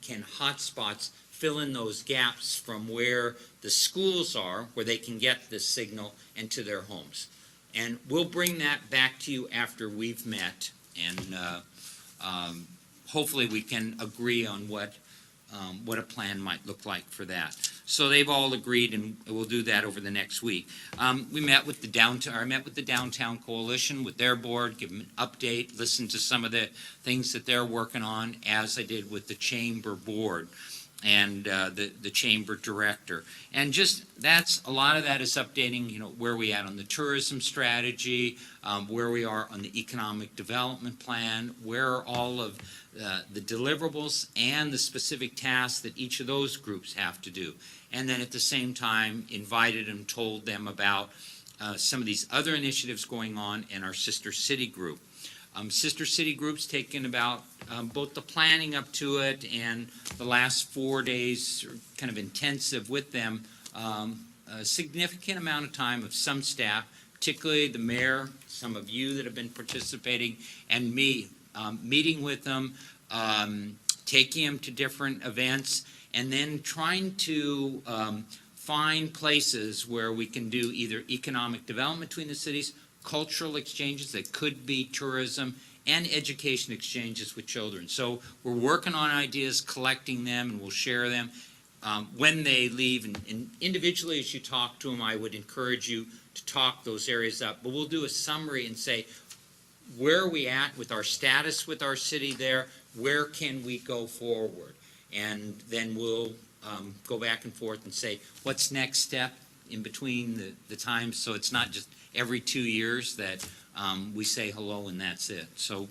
can hotspots fill in those gaps from where the schools are, where they can get this signal, and to their homes. And we'll bring that back to you after we've met, and hopefully we can agree on what a plan might look like for that. So they've all agreed, and we'll do that over the next week. I met with the Downtown Coalition, with their board, give them an update, listen to some of the things that they're working on, as I did with the Chamber Board and the Chamber Director. And just, a lot of that is updating, where we at on the tourism strategy, where we are on the economic development plan, where all of the deliverables and the specific tasks that each of those groups have to do. And then at the same time, invited and told them about some of these other initiatives going on in our sister city group. Sister city groups taking about both the planning up to it and the last 4 days kind of intensive with them, a significant amount of time of some staff, particularly the mayor, some of you that have been participating, and me, meeting with them, taking them to different events, and then trying to find places where we can do either economic development between the cities, cultural exchanges that could be tourism, and education exchanges with children. So we're working on ideas, collecting them, and we'll share them when they leave. And individually, as you talk to them, I would encourage you to talk those areas up. But we'll do a summary and say, where are we at with our status with our city there? Where can we go forward? And then we'll go back and forth and say, what's next step in between the times, so it's not just every 2 years that we say hello and that's it. So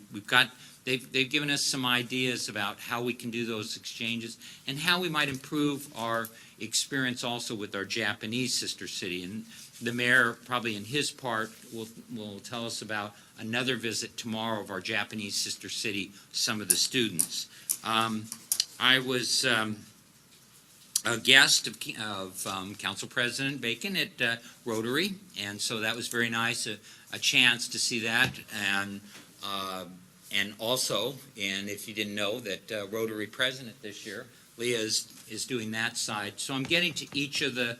they've given us some ideas about how we can do those exchanges and how we might improve our experience also with our Japanese sister city. And the mayor, probably in his part, will tell us about another visit tomorrow of our Japanese sister city, some of the students. I was a guest of Council President Bacon at Rotary, and so that was very nice, a chance to see that, and also, and if you didn't know, that Rotary President this year, Leah is doing that side. So I'm getting to each of the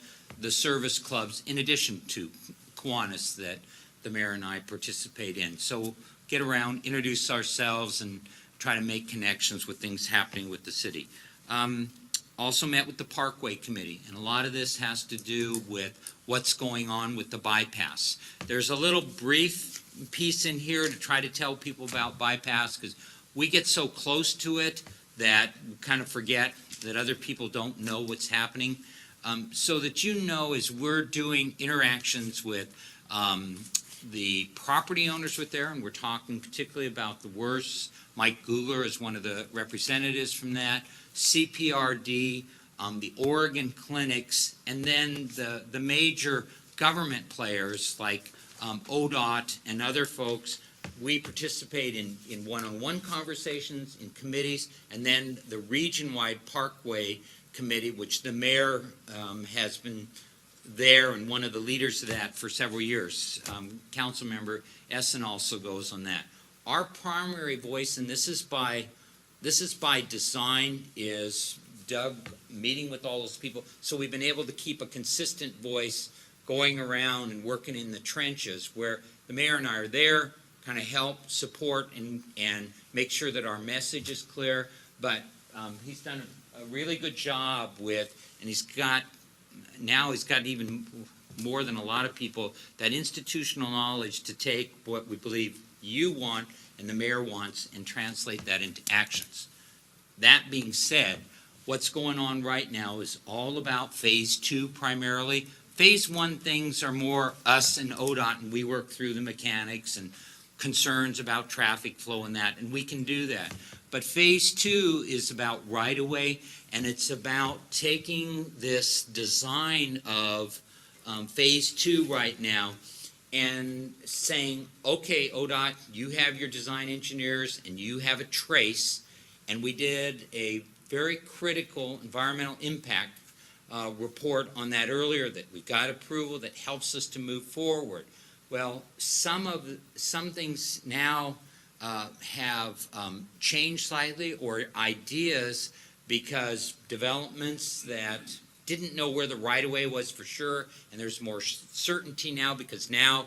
service clubs in addition to Kiwanis that the mayor and I participate in. So get around, introduce ourselves, and try to make connections with things happening with the city. Also met with the Parkway Committee, and a lot of this has to do with what's going on with the bypass. There's a little brief piece in here to try to tell people about bypass, because we get so close to it that we kind of forget that other people don't know what's happening. So that you know, as we're doing interactions with the property owners with there, and we're talking particularly about the worst. Mike Gugler is one of the representatives from that, CPRD, the Oregon clinics, and then the major government players like ODOT and other folks. We participate in one-on-one conversations, in committees, and then the region-wide Parkway Committee, which the mayor has been there and one of the leaders of that for several years. Councilmember Essen also goes on that. Our primary voice, and this is by design, is Doug meeting with all those people. So we've been able to keep a consistent voice going around and working in the trenches, where the mayor and I are there, kind of help, support, and make sure that our message is clear. But he's done a really good job with, and he's got even more than a lot of people, that institutional knowledge to take what we believe you want and the mayor wants and translate that into actions. That being said, what's going on right now is all about phase 2 primarily. Phase 1 things are more us and ODOT, and we work through the mechanics and concerns about traffic flow and that, and we can do that. But phase 2 is about right-of-way, and it's about taking this design of phase 2 right now and saying, okay, ODOT, you have your design engineers and you have a trace, and we did a very critical environmental impact report on that earlier, that we got approval that helps us to move forward. Well, some things now have changed slightly, or ideas, because developments that didn't know where the right-of-way was for sure, and there's more certainty now because now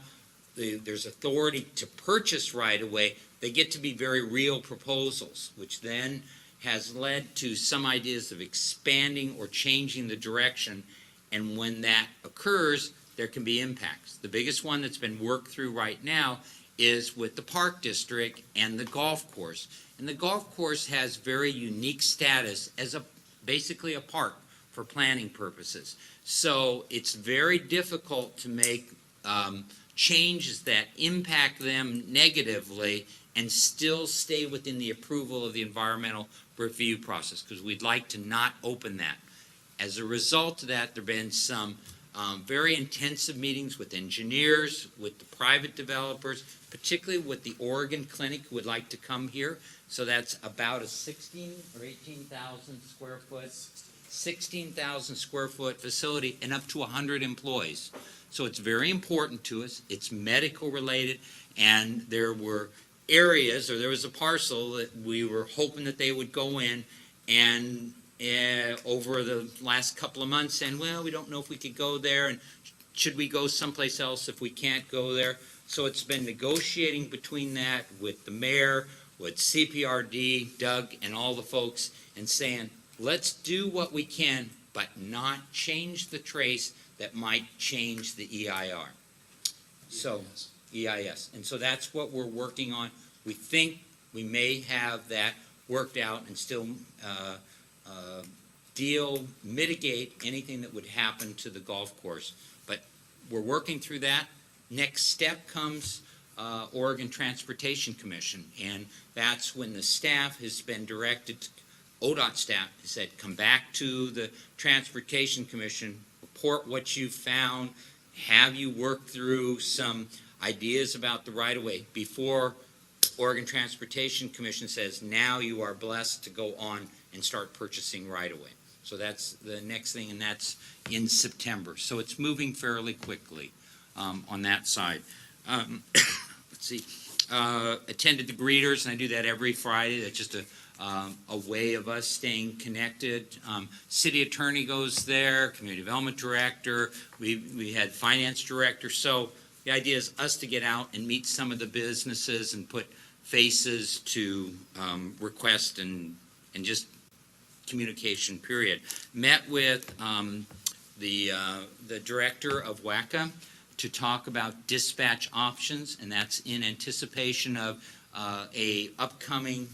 there's authority to purchase right-of-way. They get to be very real proposals, which then has led to some ideas of expanding or changing the direction, and when that occurs, there can be impacts. The biggest one that's been worked through right now is with the Park District and the golf course. And the golf course has very unique status as basically a park for planning purposes. So it's very difficult to make changes that impact them negatively and still stay within the approval of the environmental review process, because we'd like to not open that. As a result of that, there have been some very intensive meetings with engineers, with the private developers, particularly with the Oregon Clinic, who would like to come here. So that's about a 16 or 18,000 square foot, 16,000 square foot facility and up to 100 employees. So it's very important to us. It's medical related, and there were areas, or there was a parcel that we were hoping that they would go in, and over the last couple of months saying, well, we don't know if we could go there, and should we go someplace else if we can't go there? So it's been negotiating between that with the mayor, with CPRD, Doug, and all the folks, and saying, let's do what we can, but not change the trace that might change the EIR. So, EIS. And so that's what we're working on. We think we may have that worked out and still mitigate anything that would happen to the golf course. But we're working through that. Next step comes Oregon Transportation Commission, and that's when the staff has been directed, ODOT staff has said, come back to the Transportation Commission, report what you found, have you worked through some ideas about the right-of-way before Oregon Transportation Commission says, now you are blessed to go on and start purchasing right-of-way. So that's the next thing, and that's in September. So it's moving fairly quickly on that side. Let's see. Attended the greeters, and I do that every Friday. That's just a way of us staying connected. City attorney goes there, community development director. We had finance director. So the idea is us to get out and meet some of the businesses and put faces to request and just communication period. Met with the director of WACA to talk about dispatch options, and that's in anticipation of a upcoming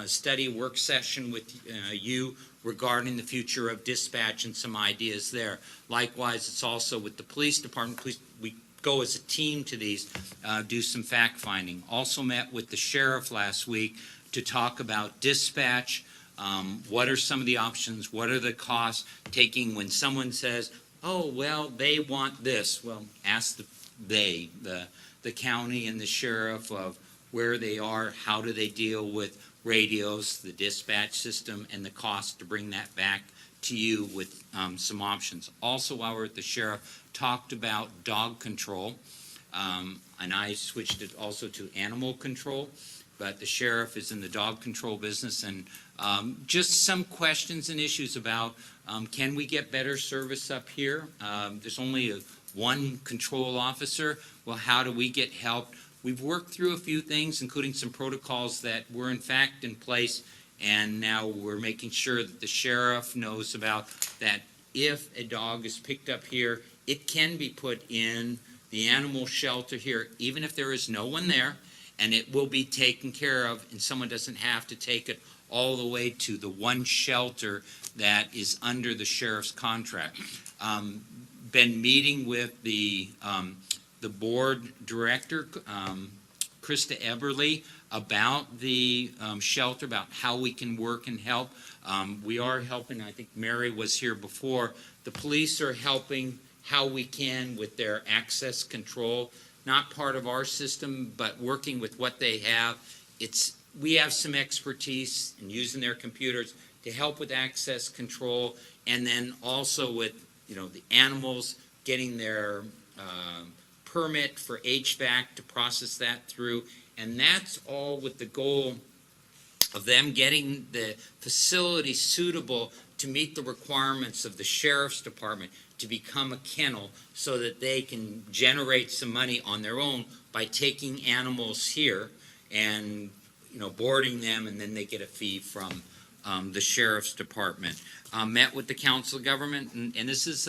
study work session with you regarding the future of dispatch and some ideas there. Likewise, it's also with the police department. We go as a team to these, do some fact finding. Also met with the sheriff last week to talk about dispatch. What are some of the options? What are the costs? Taking when someone says, oh, well, they want this. Well, ask the county and the sheriff of where they are, how do they deal with radios, the dispatch system, and the cost to bring that back to you with some options. Also, while we're at the sheriff, talked about dog control, and I switched it also to animal control, but the sheriff is in the dog control business, and just some questions and issues about can we get better service up here? There's only one control officer. Well, how do we get help? We've worked through a few things, including some protocols that were in fact in place, and now we're making sure that the sheriff knows about that. If a dog is picked up here, it can be put in the animal shelter here, even if there is no one there, and it will be taken care of, and someone doesn't have to take it all the way to the one shelter that is under the sheriff's contract. Been meeting with the board director, Krista Eberly, about the shelter, about how we can work and help. We are helping, I think Mary was here before, the police are helping how we can with their access control. Not part of our system, but working with what they have. We have some expertise in using their computers to help with access control, and then also with the animals getting their permit for HVAC to process that through, and that's all with the goal of them getting the facility suitable to meet the requirements of the sheriff's department to become a kennel, so that they can generate some money on their own by taking animals here and boarding them, and then they get a fee from the sheriff's department. Met with the council of government, and this is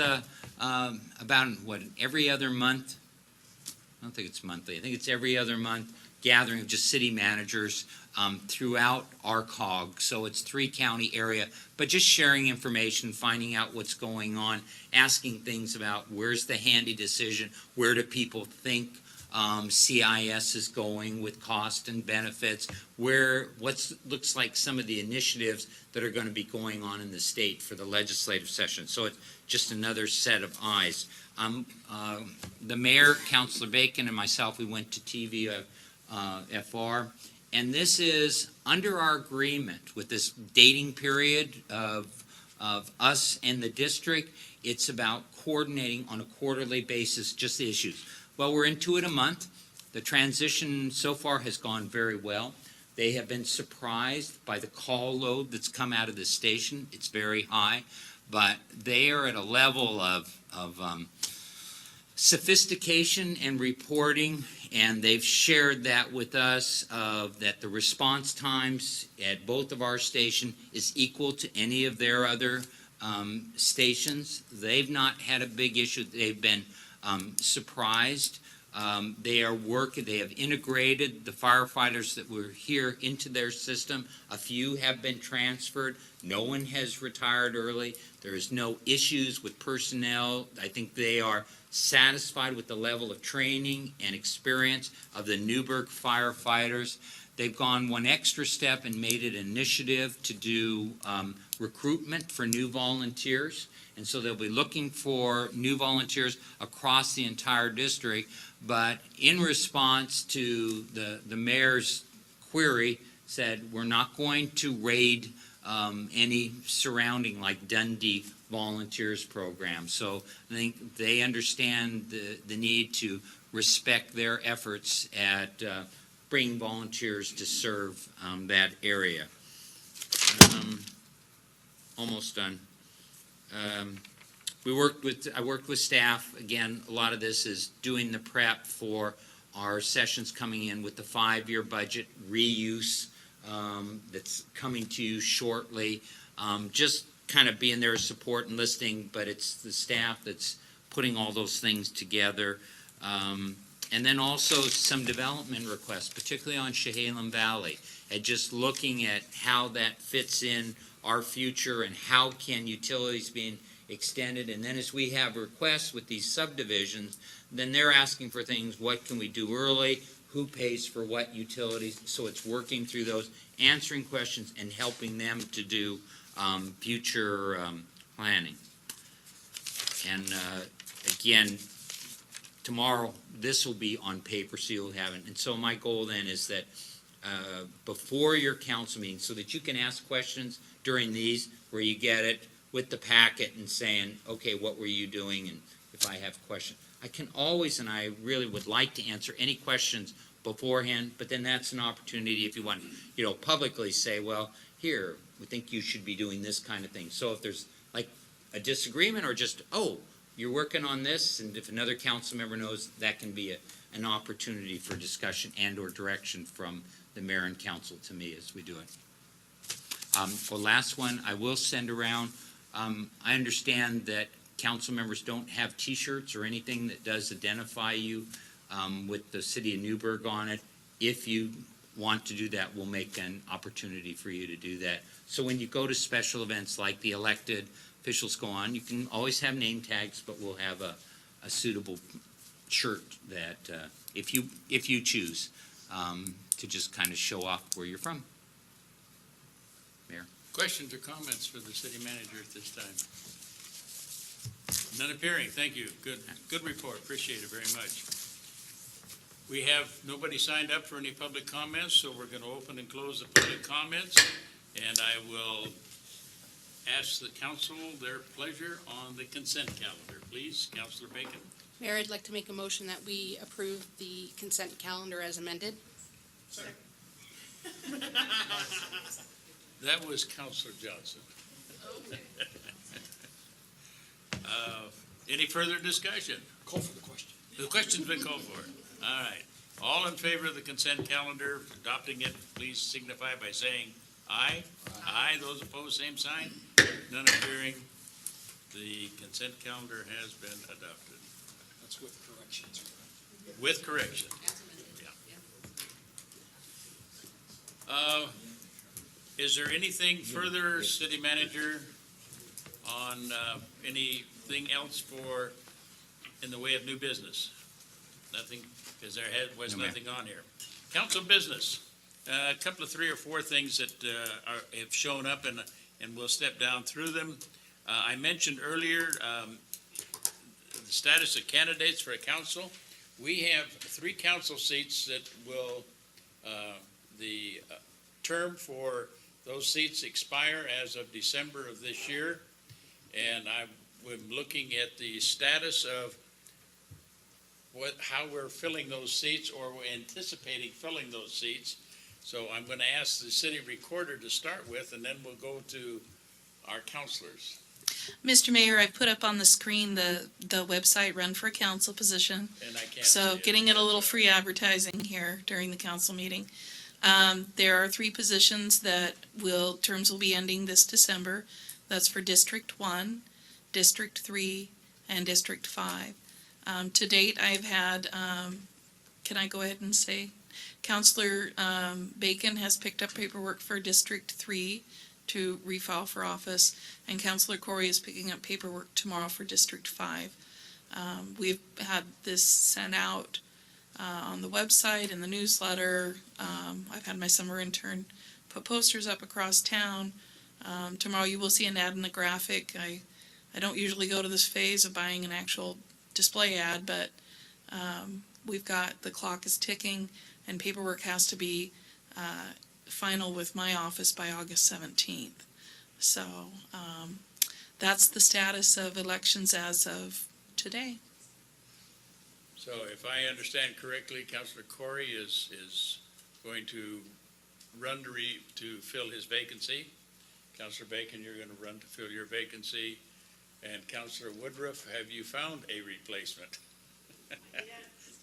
about every other month. I don't think it's monthly. I think it's every other month gathering of just city managers throughout our COG. So it's 3-county area, but just sharing information, finding out what's going on, asking things about where's the handy decision, where do people think CIS is going with cost and benefits, what looks like some of the initiatives that are going to be going on in the state for the legislative session. So it's just another set of eyes. The mayor, Councilor Bacon, and myself, we went to TVFR, and this is under our agreement with this dating period of us and the district. It's about coordinating on a quarterly basis just the issues. Well, we're into it a month. The transition so far has gone very well. They have been surprised by the call load that's come out of the station. It's very high, but they are at a level of sophistication and reporting, and they've shared that with us, that the response times at both of our station is equal to any of their other stations. They've not had a big issue. They've been surprised. They have integrated the firefighters that were here into their system. A few have been transferred. No one has retired early. There is no issues with personnel. I think they are satisfied with the level of training and experience of the Newberg firefighters. They've gone one extra step and made it an initiative to do recruitment for new volunteers. And so they'll be looking for new volunteers across the entire district. But in response to the mayor's query, said we're not going to raid any surrounding like Dundee volunteers program. So I think they understand the need to respect their efforts at bringing volunteers to serve that area. Almost done. I worked with staff. Again, a lot of this is doing the prep for our sessions coming in with the 5-year budget, reuse that's coming to you shortly. Just kind of being there support and listening, but it's the staff that's putting all those things together. And then also some development requests, particularly on Chehalem Valley, and just looking at how that fits in our future and how can utilities being extended. And then as we have requests with these subdivisions, then they're asking for things, what can we do early, who pays for what utilities, so it's working through those, answering questions and helping them to do future planning. And again, tomorrow, this will be on paper, so you'll have it. And so my goal then is that before your council meeting, so that you can ask questions during these, where you get it with the packet and saying, okay, what were you doing, and if I have questions. I can always, and I really would like to answer any questions beforehand, but then that's an opportunity if you want, publicly say, well, here, we think you should be doing this kind of thing. So if there's like a disagreement or just, oh, you're working on this, and if another council member knows, that can be an opportunity for discussion and or direction from the mayor and council to me as we do it. For last one, I will send around, I understand that council members don't have T-shirts or anything that does identify you with the city of Newberg on it. If you want to do that, we'll make an opportunity for you to do that. So when you go to special events like the elected officials go on, you can always have name tags, but we'll have a suitable shirt that if you choose to just kind of show off where you're from. Mayor. Questions or comments for the city manager at this time? None appearing. Thank you. Good report. Appreciate it very much. We have nobody signed up for any public comments, so we're going to open and close the public comments. And I will ask the council their pleasure on the consent calendar. Please, Councilor Bacon. Mayor, I'd like to make a motion that we approve the consent calendar as amended. That was Councilor Johnson. Any further discussion? Call for the question. The question's been called for. All right. All in favor of the consent calendar, adopting it, please signify by saying aye. Aye. Those opposed, same sign. None appearing. The consent calendar has been adopted. That's with corrections. With correction. Is there anything further, city manager, on anything else in the way of new business? Nothing, because there was No, ma'am. nothing on here. Council business, a couple of 3 or 4 things that have shown up, and we'll step down through them. I mentioned earlier the status of candidates for a council. We have 3 council seats that will, the term for those seats expire as of December of this year. And I'm looking at the status of how we're filling those seats, or we're anticipating filling those seats. So I'm going to ask the city recorder to start with, and then we'll go to our councilors. Mr. Mayor, I've put up on the screen the website Run for a Council position. And I can't So see getting it a little free advertising here during the council meeting. There are 3 positions that terms will be ending this December. That's for District 1, District 3, and District 5. To date, I've had, can I go ahead and say, Councilor Bacon has picked up paperwork for District 3 to refile for office, and Councilor Corey is picking up paperwork tomorrow for District 5. We've had this sent out on the website, in the newsletter. I've had my summer intern put posters up across town. Tomorrow you will see an ad in the graphic. I don't usually go to this phase of buying an actual display ad, but we've got, the clock is ticking, and paperwork has to be final with my office by August 17th. So that's the status of elections as of today. So if I understand correctly, Councilor Corey is going to run to fill his vacancy. Councilor Bacon, you're going to run to fill your vacancy. And Councilor Woodruff, have you found a replacement?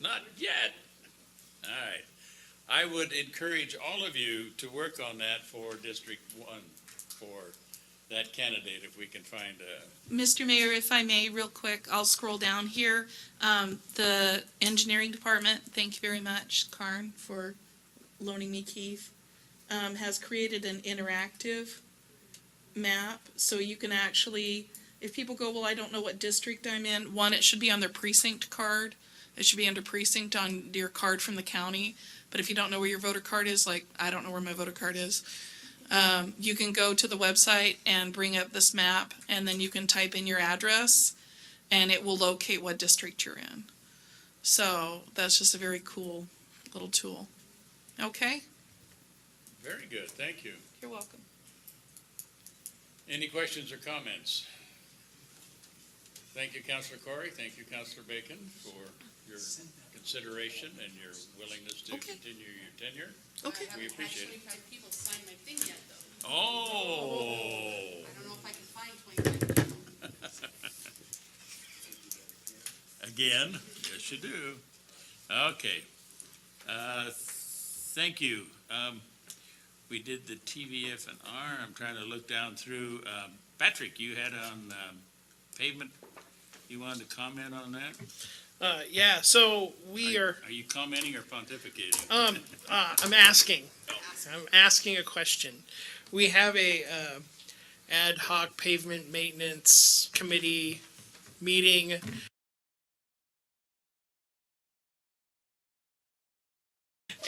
Not yet. All right. I would encourage all of you to work on that for District One, for that candidate, if we can find a, Mr. Mayor, if I may, real quick, I'll scroll down here. The engineering department, thank you very much, Karn, for loaning me Keith, has created an interactive map, so you can actually, if people go, well, I don't know what district I'm in, one, it should be on their precinct card. It should be under precinct on your card from the county. But if you don't know where your voter card is, like, I don't know where my voter card is, you can go to the website and bring up this map, and then you can type in your address, and it will locate what district you're in. So that's just a very cool little tool. Okay? very good, thank you. You're welcome. Any questions or comments? Thank you, Councilor Corey. Thank you, Councilor Bacon, for your consideration and your willingness to Okay. continue your tenure. Okay. I We haven't had appreciate it. 25 people sign my thing yet, though. Oh, I don't know if I can find 25 people. again, yes you do. Okay. Thank you. We did the TVF and R. I'm trying to look down through. Patrick, you had on pavement, you wanted to comment on that? Yeah, so we are, Are you commenting or pontificating? I'm asking a question. We have a, ad hoc pavement maintenance committee meeting.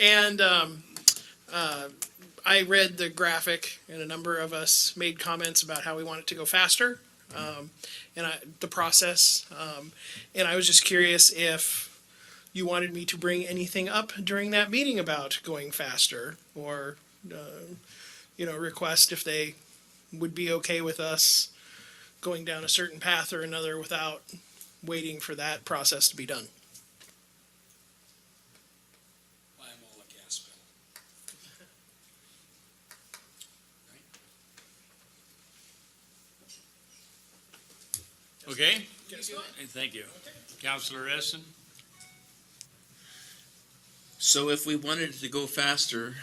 And, I read the graphic, and a number of us made comments about how we want it to go faster, the process. And I was just curious if you wanted me to bring anything up during that meeting about going faster, or, request if they would be okay with us going down a certain path or another without waiting for that process to be done. I'm all a gas bill. Okay? Thank you. Counselor Essen? So if we wanted to go faster,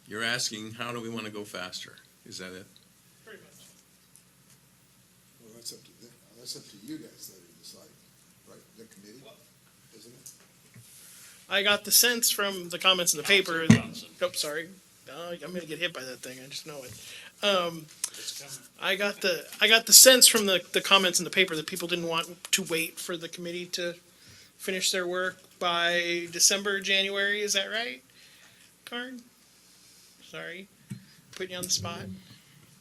you're asking, how do we want to go faster? Is that it? Pretty much. Well, that's up to them. That's up to you guys to decide, right? The committee, isn't it? I got the sense from the comments in the paper. Counselor Johnson. Oh, sorry. I'm gonna get hit by that thing. I just know it. It's coming. I got the sense from the comments in the paper that people didn't want to wait for the committee to finish their work by December, January. Is that right, Karn? Sorry, putting you on the spot.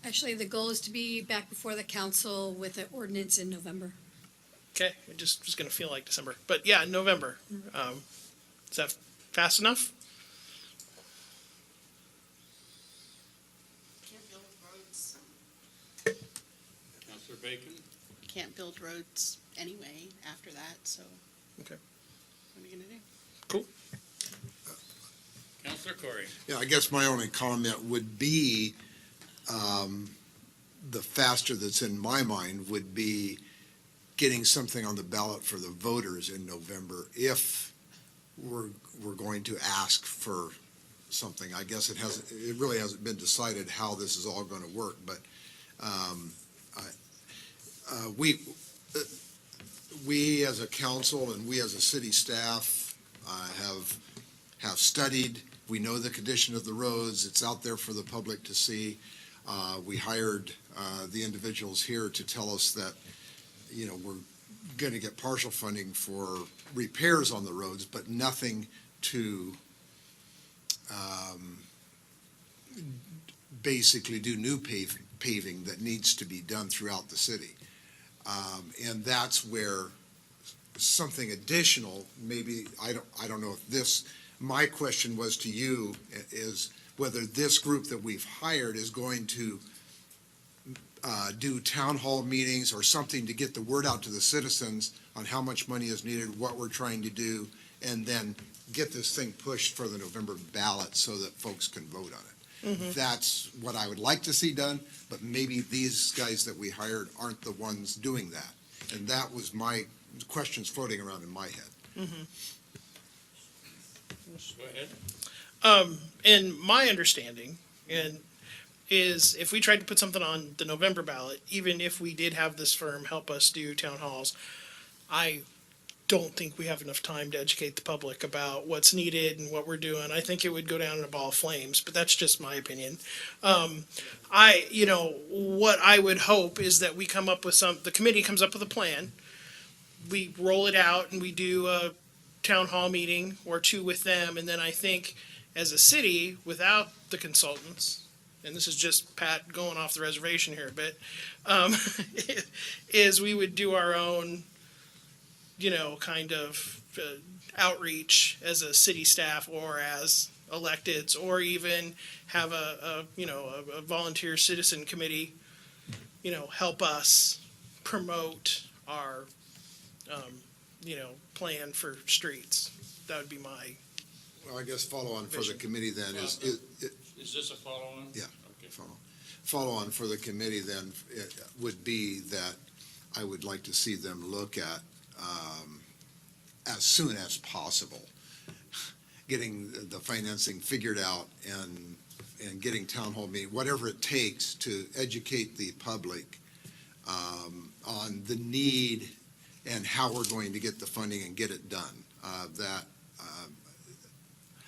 Actually, the goal is to be back before the council with an ordinance in November. Okay, it just was gonna feel like December, but yeah, November. Is that fast enough? Can't build roads. Counselor Bacon? Can't build roads anyway after that, so. Okay. What are you gonna do? Cool. Counselor Corey? Yeah, I guess my only comment would be, the faster that's in my mind would be getting something on the ballot for the voters in November if we're going to ask for something. I guess it really hasn't been decided how this is all gonna work, but, we as a council and we as a city staff, have studied. We know the condition of the roads. It's out there for the public to see. We hired, the individuals here to tell us that, we're going to get partial funding for repairs on the roads, but nothing to, basically do new paving that needs to be done throughout the city. And that's where something additional, maybe, I don't know if this, my question was to you, is whether this group that we've hired is going to do town hall meetings or something to get the word out to the citizens on how much money is needed, what we're trying to do, and then get this thing pushed for the November ballot so that folks can vote on it. That's what I would like to see done, but maybe these guys that we hired aren't the ones doing that. And that was my questions floating around in my head. Commissioner. Go ahead. And my understanding is if we tried to put something on the November ballot, even if we did have this firm help us do town halls, I don't think we have enough time to educate the public about what's needed and what we're doing. I think it would go down in a ball of flames, but that's just my opinion. What I would hope is that we come up with the committee comes up with a plan. We roll it out and we do a town hall meeting or two with them. And then I think as a city, without the consultants, and this is just Pat going off the reservation here a bit, is we would do our own, kind of outreach as a city staff or as electeds, or even have a volunteer citizen committee, help us promote our, plan for streets. That would be my, Well, I guess follow on for the committee then is, Is this a follow-on? Yeah. Okay. follow on for the committee then would be that I would like to see them look at, as soon as possible, getting the financing figured out and getting town hall meeting, whatever it takes to educate the public on the need and how we're going to get the funding and get it done.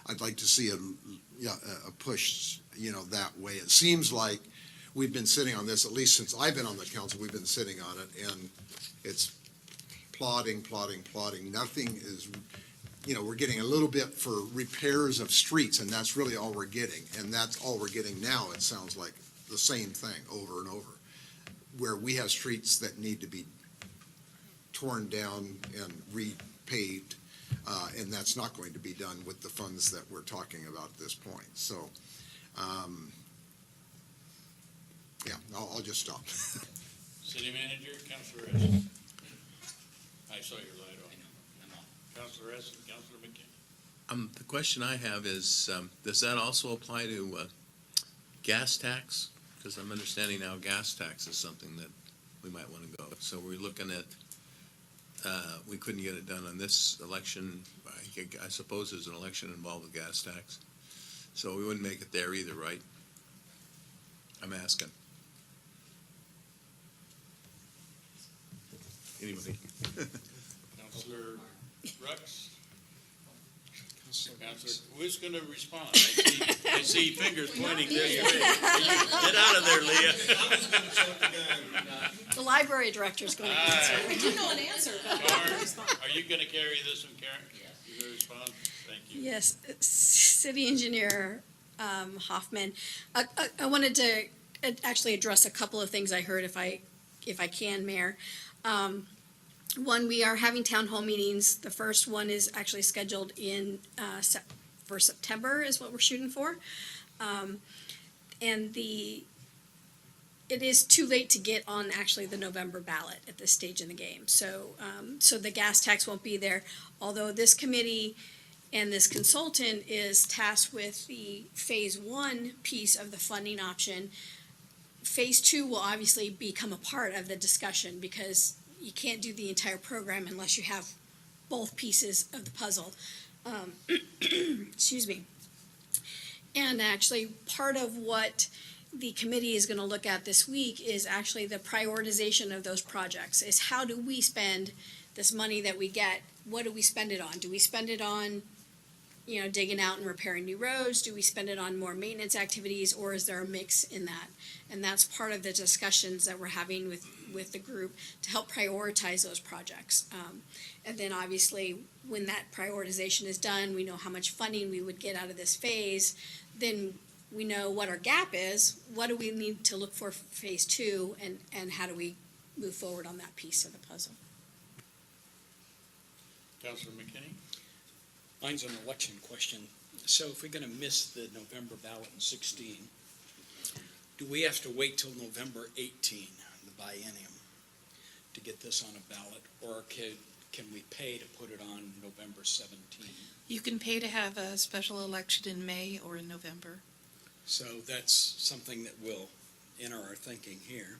I'd like to see a push, that way. It seems like we've been sitting on this, at least since I've been on the council, we've been sitting on it, and it's plodding. Nothing is, we're getting a little bit for repairs of streets, and that's really all we're getting. And that's all we're getting now, it sounds like, the same thing over and over, where we have streets that need to be torn down and repaved, and that's not going to be done with the funds that we're talking about at this point. So, I'll just stop. City Manager, Councilor Esson. I saw your light on. Councilor Esson, Councilor McKinney. The question I have is, does that also apply to gas tax? Because I'm understanding now gas tax is something that we might want to go. So we're looking at, we couldn't get it done on this election. I suppose there's an election involved with gas tax. So we wouldn't make it there either, right? I'm asking. Anybody? Councilor Rux? Councilor, who's going to respond? I see fingers pointing there. Get out of there, Leah. The library director is going to answer. We do know an answer, but Karen, are you going to carry this one, Karen? You going to respond? Thank you. Yes, City Engineer Hoffman. I wanted to actually address a couple of things I heard, if I can, Mayor. One, we are having town hall meetings. The first one is actually scheduled for September is what we're shooting for. And it is too late to get on actually the November ballot at this stage in the game. So the gas tax won't be there, although this committee and this consultant is tasked with the phase one piece of the funding option. Phase two will obviously become a part of the discussion because you can't do the entire program unless you have both pieces of the puzzle. Excuse me. And actually, part of what the committee is going to look at this week is actually the prioritization of those projects. Is how do we spend this money that we get? What do we spend it on? Do we spend it on, digging out and repairing new roads? Do we spend it on more maintenance activities, or is there a mix in that? And that's part of the discussions that we're having with the group to help prioritize those projects. And then obviously, when that prioritization is done, we know how much funding we would get out of this phase. Then we know what our gap is. What do we need to look for phase two, and how do we move forward on that piece of the puzzle? Councilor McKinney? Mine's an election question. So if we're going to miss the November ballot in 16, do we have to wait till November 18, the biennium, to get this on a ballot? Or can we pay to put it on November 17? You can pay to have a special election in May or in November. So that's something that will enter our thinking here.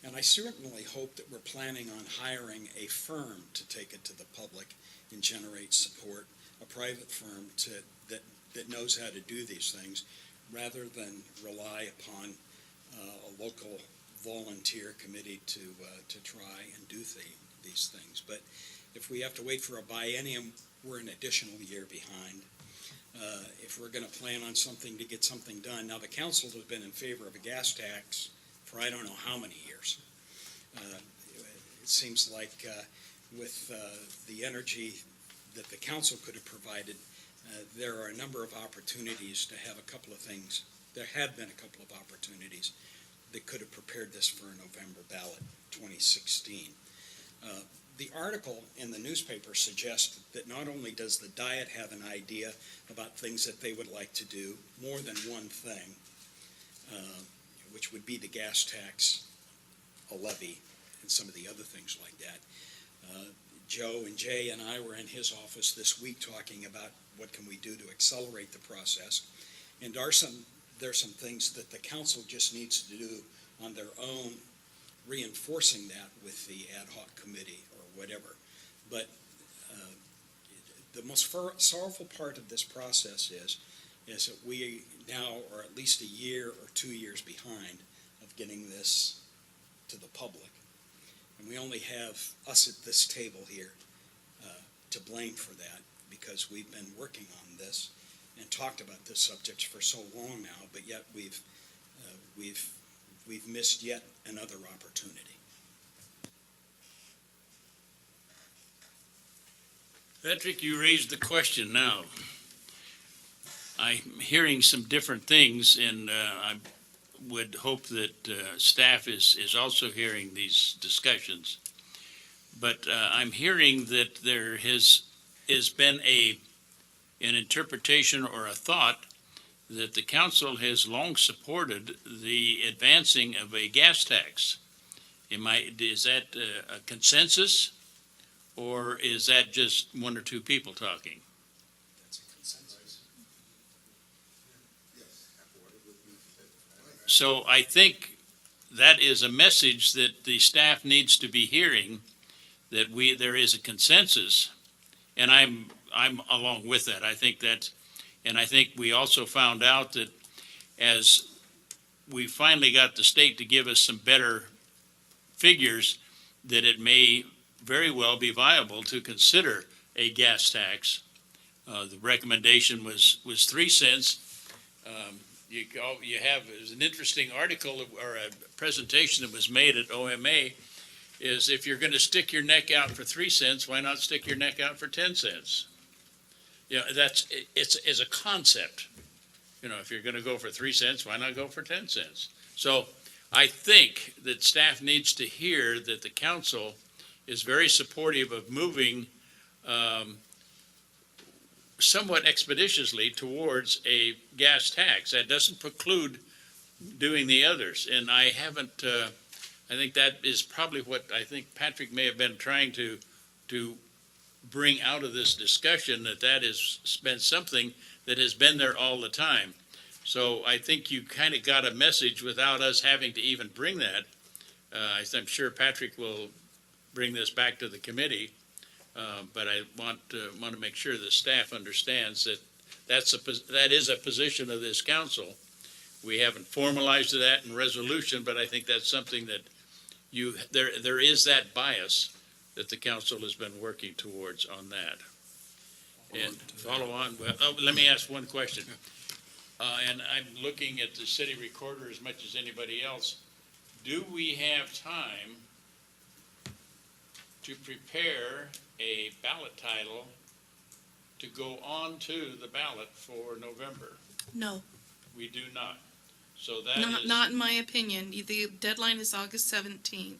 And I certainly hope that we're planning on hiring a firm to take it to the public and generate support. a private firm that knows how to do these things, rather than rely upon a local volunteer committee to try and do these things. But if we have to wait for a biennium, we're an additional year behind. If we're going to plan on something to get something done, now the council has been in favor of a gas tax for I don't know how many years. It seems like with the energy that the council could have provided, there are a number of opportunities to have a couple of things. There have been a couple of opportunities that could have prepared this for a November ballot 2016. The article in the newspaper suggests that not only does the Diet have an idea about things that they would like to do, more than one thing, which would be the gas tax, a levy, and some of the other things like that. Joe and Jay and I were in his office this week talking about what can we do to accelerate the process. And there's some things that the council just needs to do on their own, reinforcing that with the ad hoc committee or whatever. But the most sorrowful part of this process is that we now are at least a year or 2 years behind of getting this to the public. And we only have us at this table here to blame for that, because we've been working on this and talked about this subject for so long now, but yet we've missed yet another opportunity. Patrick, you raised the question now. I'm hearing some different things, and I would hope that staff is also hearing these discussions. But I'm hearing that there has been an interpretation or a thought that the council has long supported the advancing of a gas tax. Is that a consensus, or is that just one or two people talking? That's a consensus. So I think that is a message that the staff needs to be hearing, that there is a consensus, and I'm along with that. I think that, and I think we also found out that as we finally got the state to give us some better figures, that it may very well be viable to consider a gas tax. The recommendation was 3 cents. You have, there's an interesting article or a presentation that was made at OMA, is if you're going to stick your neck out for 3 cents, why not stick your neck out for 10 cents? You know, it's a concept. You know, if you're going to go for 3 cents, why not go for 10 cents? So I think that staff needs to hear that the council is very supportive of moving somewhat expeditiously towards a gas tax. That doesn't preclude doing the others. And I haven't, I think that is probably what I think Patrick may have been trying to bring out of this discussion, that has been something that has been there all the time. So I think you kind of got a message without us having to even bring that. I'm sure Patrick will bring this back to the committee, but I want to make sure the staff understands that that is a position of this council. We haven't formalized that in resolution, but I think that's something that there is that bias that the council has been working towards on that. And follow on, let me ask one question. And I'm looking at the city recorder as much as anybody else. Do we have time to prepare a ballot title to go on to the ballot for November? No, We do not. So that is. not in my opinion. The deadline is August 17th,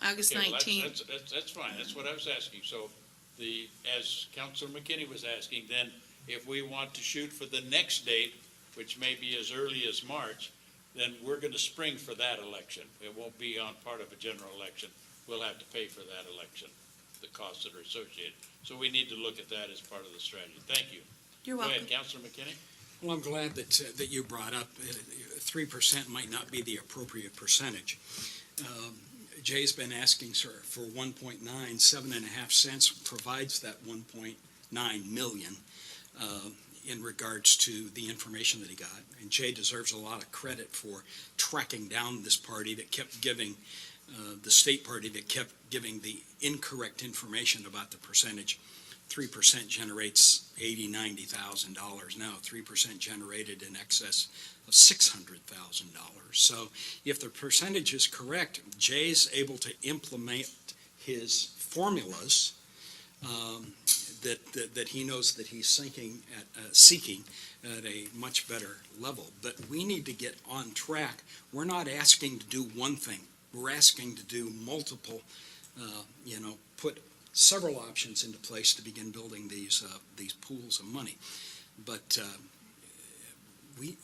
August Okay, well, 19th. that's fine, that's what I was asking. So as Councilor McKinney was asking, then if we want to shoot for the next date, which may be as early as March, then we're going to spring for that election. It won't be on part of a general election. We'll have to pay for that election, the costs that are associated. So we need to look at that as part of the strategy. Thank you. You're Go welcome. ahead, Councilor McKinney. Well, I'm glad that you brought up 3% might not be the appropriate percentage. Jay's been asking, sir, for 1.9, 7.5 cents provides that 1.9 million in regards to the information that he got. And Jay deserves a lot of credit for tracking down this party that kept giving, the state party that kept giving the incorrect information about the percentage. 3% generates $80,000-$90,000 now. 3% generated in excess of $600,000. So if the percentage is correct, Jay's able to implement his formulas that he knows that he's seeking at a much better level. But we need to get on track. We're not asking to do one thing. We're asking to do multiple, put several options into place to begin building these pools of money. But we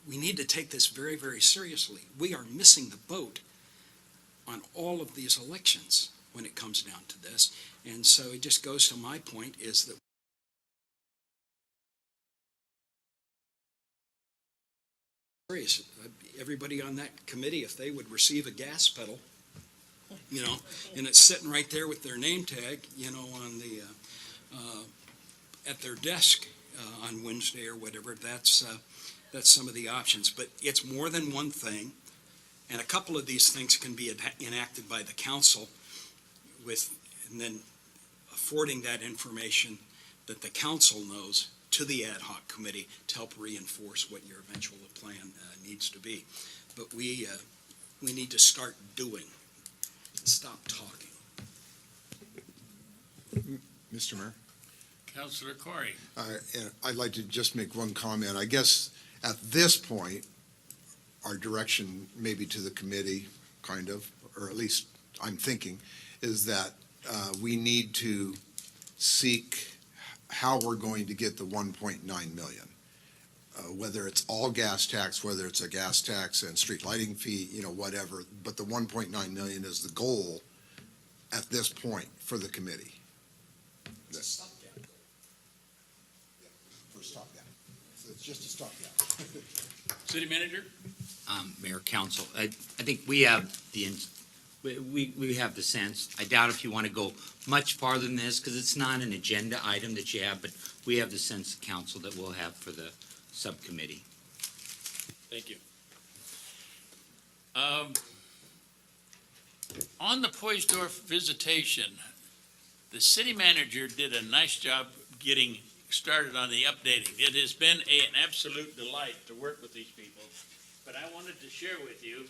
need to take this very, very seriously. We are missing the boat on all of these elections when it comes down to this. And so it just goes to my point is that everybody on that committee, if they would receive a gas pedal, and it's sitting right there with their name tag, on the, at their desk on Wednesday or whatever, that's some of the options. But it's more than one thing, and a couple of these things can be enacted by the council and then affording that information that the council knows to the ad hoc committee to help reinforce what your eventual plan needs to be. But we need to start doing. Stop talking. Mr. Mayor? Councilor Corey. And I'd like to just make one comment. I guess at this point, our direction maybe to the committee, kind of, or at least I'm thinking, is that we need to seek how we're going to get the 1.9 million. Whether it's all gas tax, whether it's a gas tax and street lighting fee, whatever, but the 1.9 million is the goal at this point for the committee. It's a stopgap. For a stopgap. So it's just a stopgap. City Manager? Mayor, Council, I think we have we have the sense. I doubt if you want to go much farther than this, because it's not an agenda item that you have, but we have the sense of council that we'll have for the subcommittee. Thank you. On the Poisdorf visitation, the city manager did a nice job getting started on the updating. It has been an absolute delight to work with these people, but I wanted to share with you,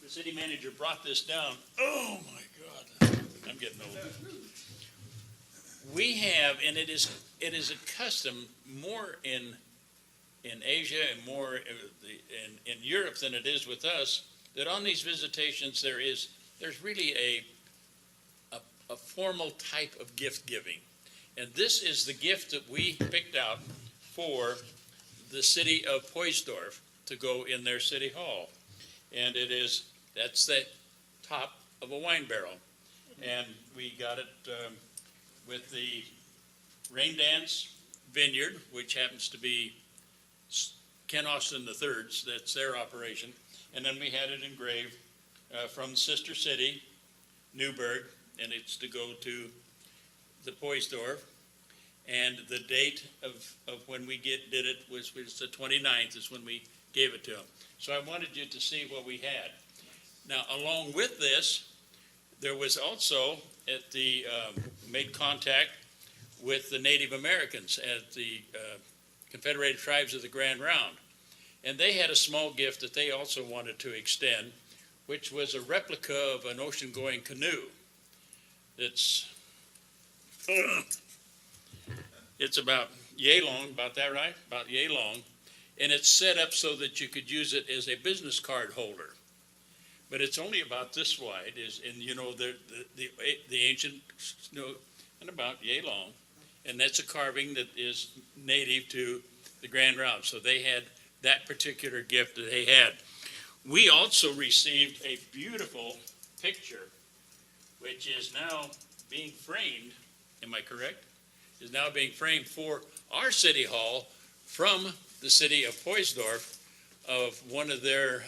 the city manager brought this down. Oh my God, I'm getting old. We have, and it is a custom more in Asia and more in Europe than it is with us, that on these visitations there's really a formal type of gift giving. And this is the gift that we picked out for the city of Poisdorf to go in their city hall. And that's the top of a wine barrel. And we got it with the Rain Dance Vineyard, which happens to be Ken Austin III's, that's their operation. And then we had it engraved from sister city, Newberg, and it's to go to the Poisdorf. And the date of when we did it was the 29th is when we gave it to them. So I wanted you to see what we had. Now, along with this, there was also made contact with the Native Americans at the Confederated Tribes of the Grand Round. And they had a small gift that they also wanted to extend, which was a replica of an ocean-going canoe. It's about yay long, about that right? About yay long. And it's set up so that you could use it as a business card holder. But it's only about this wide, the ancient snow, and about yay long. And that's a carving that is native to the Grand Round. So they had that particular gift that they had. We also received a beautiful picture, which is now being framed, am I correct? Is now being framed for our city hall from the city of Poisdorf, of one of their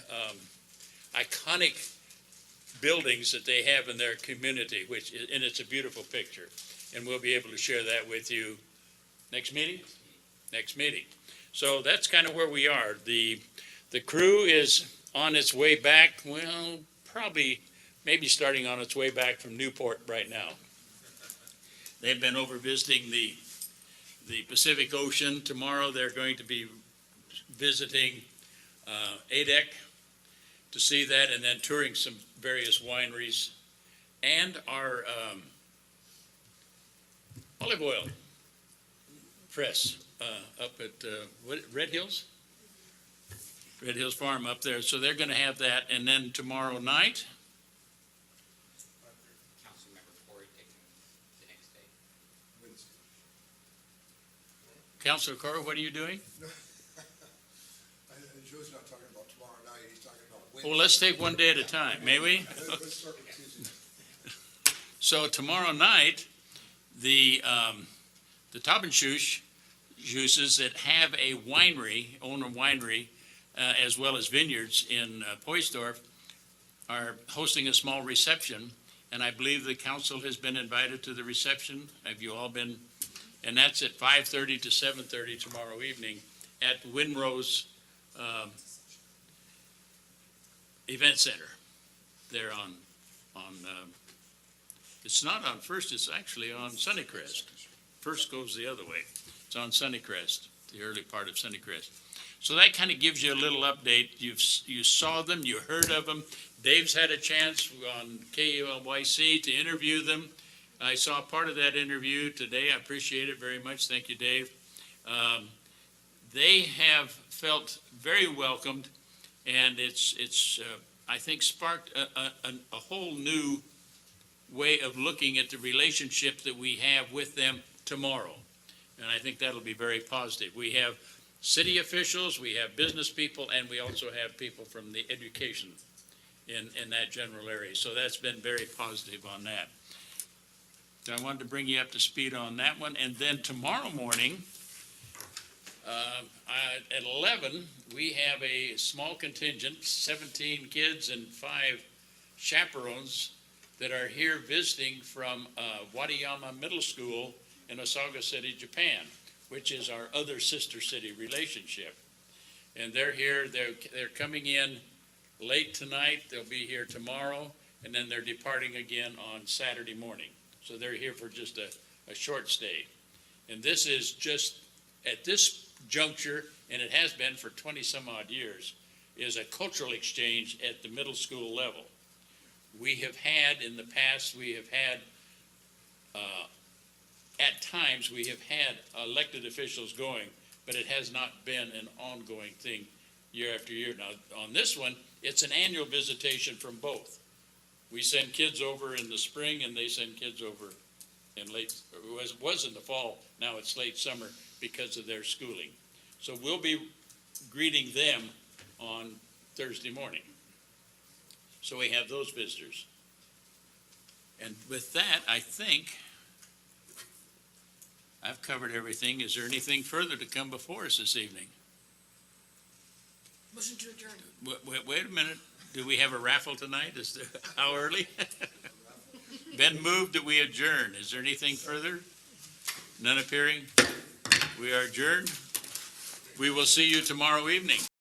iconic buildings that they have in their community, and it's a beautiful picture. and we'll be able to share that with you next meeting? Next meeting. So that's kind of where we are. The crew is on its way back, well, probably, maybe starting on its way back from Newport right now. They've been over visiting the Pacific Ocean. Tomorrow, they're going to be visiting ADEC to see that, and then touring some various wineries, and our olive oil press up at Red Hills? Red Hills Farm up there. So they're going to have that, and then tomorrow night, Councilmember Corey taking the next day. Councilor Corr, what are you doing? Joe's not talking about tomorrow night, he's talking about Well, let's take one day at a time, may we? Let's start with Tuesday. So tomorrow night, the Taubenschuss juices that have a winery, own a winery, as well as vineyards in Poisdorf, are hosting a small reception, and I believe the council has been invited to the reception. Have you all been? And that's at 5:30 to 7:30 tomorrow evening at Winrose Event Center. They're on it's not on First, it's actually on Sunnycrest. First goes the other way. It's on Sunnycrest, the early part of Sunnycrest. So that kind of gives you a little update. You saw them, you heard of them. Dave's had a chance on KULYC to interview them. I saw part of that interview today. I appreciate it very much. Thank you, Dave. They have felt very welcomed, and it's I think sparked a whole new way of looking at the relationship that we have with them tomorrow. And I think that'll be very positive. We have city officials, we have business people, and we also have people from the education in that general area. So that's been very positive on that. So I wanted to bring you up to speed on that one. And then tomorrow morning, at 11, we have a small contingent, 17 kids and 5 chaperones that are here visiting from Wadayama Middle School in Osaka City, Japan, which is our other sister city relationship. And they're here, they're coming in late tonight, they'll be here tomorrow, and then they're departing again on Saturday morning. So they're here for just a short stay. And this is just, at this juncture, and it has been for 20 some odd years, is a cultural exchange at the middle school level. We have had, in the past, at times, we have had elected officials going, but it has not been an ongoing thing year after year. Now, on this one, it's an annual visitation from both. We send kids over in the spring, and they send kids over in late, it was in the fall, now it's late summer because of their schooling. So we'll be greeting them on Thursday morning. So we have those visitors. And with that, I think I've covered everything. Is there anything further to come before us this evening? Motion to adjourn. Wait a minute. Do we have a raffle tonight? How early? Ben moved that we adjourn. Is there anything further? None appearing? We are adjourned. We will see you tomorrow evening.